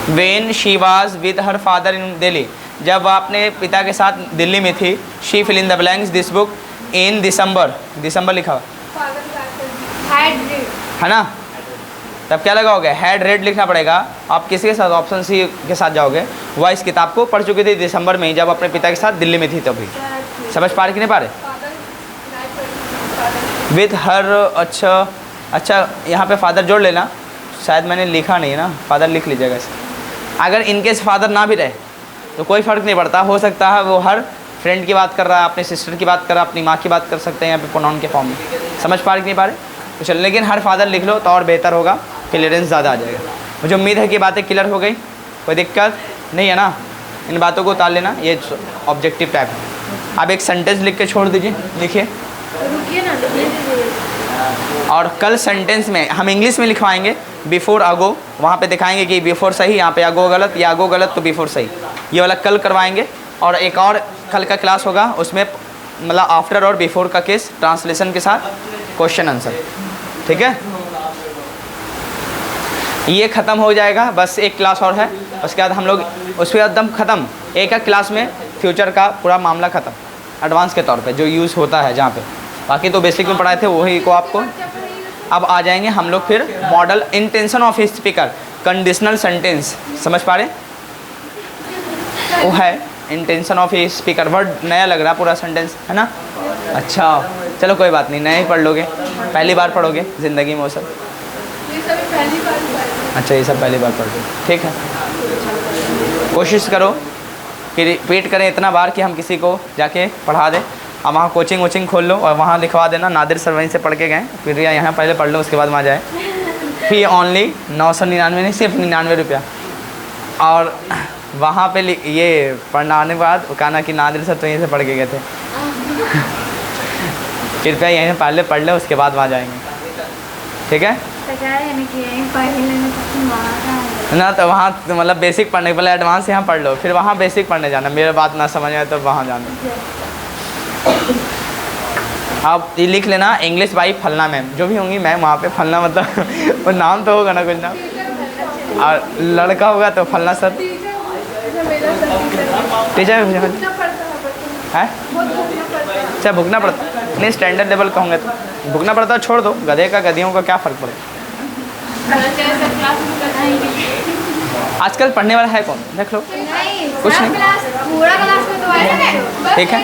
S1: When she was with her father in Delhi, जब वह अपने पिता के साथ दिल्ली में थी, she fill in the blanks this book in December, दिसंबर लिखा हुआ है ना, तब क्या लगाओगे, हैड रेड लिखना पड़ेगा। आप किसके साथ, ऑप्शन सी के साथ जाओगे, वह इस किताब को पढ़ चुकी थी दिसंबर में ही, जब अपने पिता के साथ दिल्ली में थी तभी। समझ पा रहे कि नहीं पा रहे? विथ हर, अच्छा यहाँ पे फादर जोड़ लेना, शायद मैंने लिखा नहीं है ना, फादर लिख लीजिएगा इसे। अगर इनकेस फादर ना भी रहे तो कोई फ़र्क नहीं पड़ता, हो सकता है वो हर फ्रेंड की बात कर रहा है, अपने सिस्टर की बात कर रहा है, अपनी माँ की बात कर सकते हैं यहाँ पे प्रोनाउन के फॉर्म में। समझ पा रहे कि नहीं पा रहे? तो चलो, लेकिन हर फादर लिख लो तो और बेहतर होगा, क्लियरेंस ज़्यादा आ जाएगा। मुझे उम्मीद है कि बातें क्लियर हो गई, कोई दिक्कत नहीं है ना? इन बातों को उतार लेना, ये ऑब्जेक्टिव टाइप है। आप एक सेंटेंस लिख के छोड़ दीजिए, लिखिए।
S2: रुकिए ना,
S1: और कल सेंटेंस में हम इंग्लिश में लिखवाएंगे बिफोर अगो, वहाँ पे दिखाएंगे कि बिफोर सही, यहाँ पे अगो गलत, या अगो गलत तो बिफोर सही, ये वाला कल करवाएंगे। और एक और कल का क्लास होगा, उसमें मतलब आफ्टर और बिफोर का केस ट्रांसलेशन के साथ क्वेश्चन आंसर, ठीक है? ये ख़त्म हो जाएगा, बस एक क्लास और है, उसके बाद हम लोग उसके बाद एकदम ख़त्म, एक क्लास में फ्यूचर का पूरा मामला ख़त्म, एडवांस के तौर पे जो यूज़ होता है जहाँ पे। बाकी तो बेसिक में पढ़ाए थे वही को आपको। अब आ जाएंगे हम लोग फिर model intention of speaker, conditional sentence, समझ पा रहे? वो है इंटेंशन ऑफ स्पीकर, वर्ड नया लग रहा पूरा सेंटेंस, है ना? अच्छा चलो कोई बात नहीं, नया ही पढ़ लोगे, पहली बार पढ़ोगे ज़िंदगी में वो सब।
S2: ये सभी पहली बार
S1: अच्छा, ये सब पहली बार पढ़ रहे, ठीक है? कोशिश करो कि रिपीट करें इतना बार कि हम किसी को जाके पढ़ा दें। अब वहाँ कोचिंग वोचिंग खोल लो और वहाँ लिखवा देना, नादिर सर वहीं से पढ़ के गए, फिर यहाँ पहले पढ़ लो उसके बाद वहाँ जाए। फी ओनली 999 नहीं, सिर्फ 99 रुपया। और वहाँ पे ये पढ़ना आने के बाद कहना कि नादिर सर तो यहीं से पढ़ के गए थे। कृपया यहीं पहले पढ़ ले, उसके बाद वहाँ जाएंगे, ठीक है ना? तो वहाँ मतलब बेसिक पढ़ने के पहले एडवांस यहाँ पढ़ लो, फिर वहाँ बेसिक पढ़ने जाना। मेरा बात ना समझ आए तो वहाँ जाना। आप ये लिख लेना, इंग्लिश बाई फलना मैम, जो भी होंगी मैम वहाँ पे, फलना मतलब वो नाम तो होगा ना कुछ नाम, और लड़का होगा तो फलना सर, टीचर है। अच्छा भुगना पड़ता नहीं, स्टैंडर्ड लेवल का होंगे तो भुगना पड़ता, छोड़ दो, गधे का गधियों का क्या फ़र्क पड़ेगा। आजकल पढ़ने वाला है कौन, देख लो, कुछ नहीं,
S2: पूरा क्लास में तो है,
S1: ठीक है?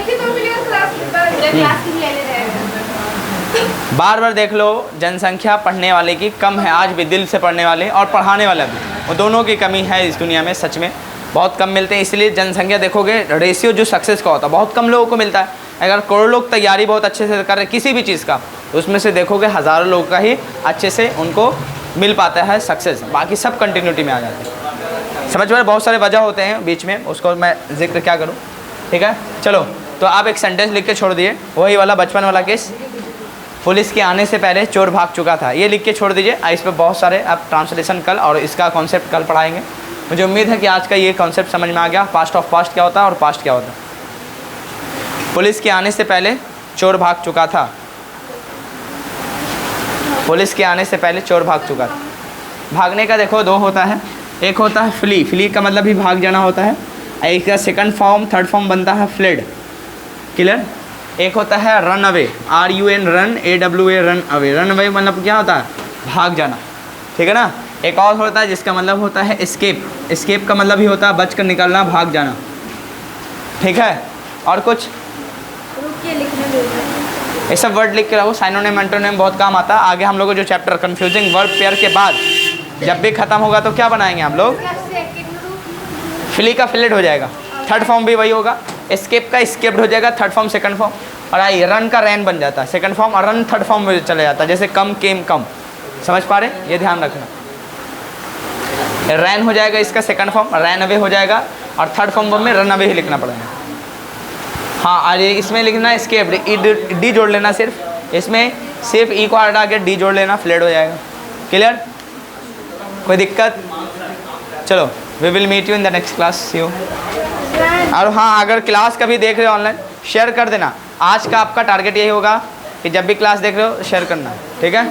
S1: बार बार देख लो, जनसंख्या पढ़ने वाले की कम है आज भी, दिल से पढ़ने वाले और पढ़ाने वाला भी, वो दोनों की कमी है इस दुनिया में, सच में बहुत कम मिलते हैं। इसलिए जनसंख्या देखोगे, रेशियो जो सक्सेस का होता है बहुत कम लोगों को मिलता है। अगर करोड़ों लोग तैयारी बहुत अच्छे से कर रहे हैं किसी भी चीज़ का, तो उसमें से देखोगे हज़ारों लोग का ही अच्छे से उनको मिल पाता है सक्सेस, बाकी सब कंटिन्यूटी में आ जाते हैं। समझ में? बहुत सारे वजह होते हैं बीच में, उसको मैं जिक्र क्या करूँ, ठीक है? चलो, तो आप एक सेंटेंस लिख के छोड़ दिए, वही वाला बचपन वाला केस, पुलिस के आने से पहले चोर भाग चुका था, ये लिख के छोड़ दीजिए। इस पर बहुत सारे आप ट्रांसलेशन कल और इसका कॉन्सेप्ट कल पढ़ाएंगे। मुझे उम्मीद है कि आज का ये कॉन्सेप्ट समझ में आ गया, पास्ट ऑफ पास्ट क्या होता है और पास्ट क्या होता है। पुलिस के आने से पहले चोर भाग चुका था, पुलिस के आने से पहले चोर भाग चुका था। भागने का देखो दो होता है, एक होता है फ्ली, फ्ली का मतलब भी भाग जाना होता है, एक का सेकंड फॉर्म थर्ड फॉर्म बनता है फ्लेड, क्लियर? एक होता है run away, RUN run, AWA run away, run away मतलब क्या होता है, भाग जाना, ठीक है ना? एक और होता है जिसका मतलब होता है एस्केप, एस्केप का मतलब ही होता है बच कर निकलना, भाग जाना, ठीक है? और कुछ ये सब वर्ड लिख के रखो, साइनोनिम एंटोनिम बहुत काम आता है। आगे हम लोग को जो चैप्टर कन्फ्यूजिंग वर्ब पेयर के बाद जब भी ख़त्म होगा तो क्या बनाएंगे हम लोग, फ्ली का फ्लेड हो जाएगा, थर्ड फॉर्म भी वही होगा, एस्केप का स्केप्ड हो जाएगा, थर्ड फॉर्म सेकंड फॉर्म, और आई रन का रैन बन जाता है सेकंड फॉर्म, और रन थर्ड फॉर्म में चले जाता है, जैसे कम केम कम। समझ पा रहे? ये ध्यान रखना, रैन हो जाएगा इसका सेकंड फॉर्म, रैन अवे हो जाएगा, और थर्ड फॉर्म में रन अवे ही लिखना पड़ेगा। हाँ, और इसमें लिखना स्केप्ड, डी जोड़ लेना, सिर्फ इसमें सिर्फ ई को हटा के डी जोड़ लेना, फ्लेड हो जाएगा। क्लियर? कोई दिक्कत? चलो, we will meet you in the next class, see you. और हाँ, अगर क्लास कभी देख रहे हो ऑनलाइन, शेयर कर देना। आज का आपका टारगेट यही होगा कि जब भी क्लास देख रहे हो शेयर करना, ठीक है?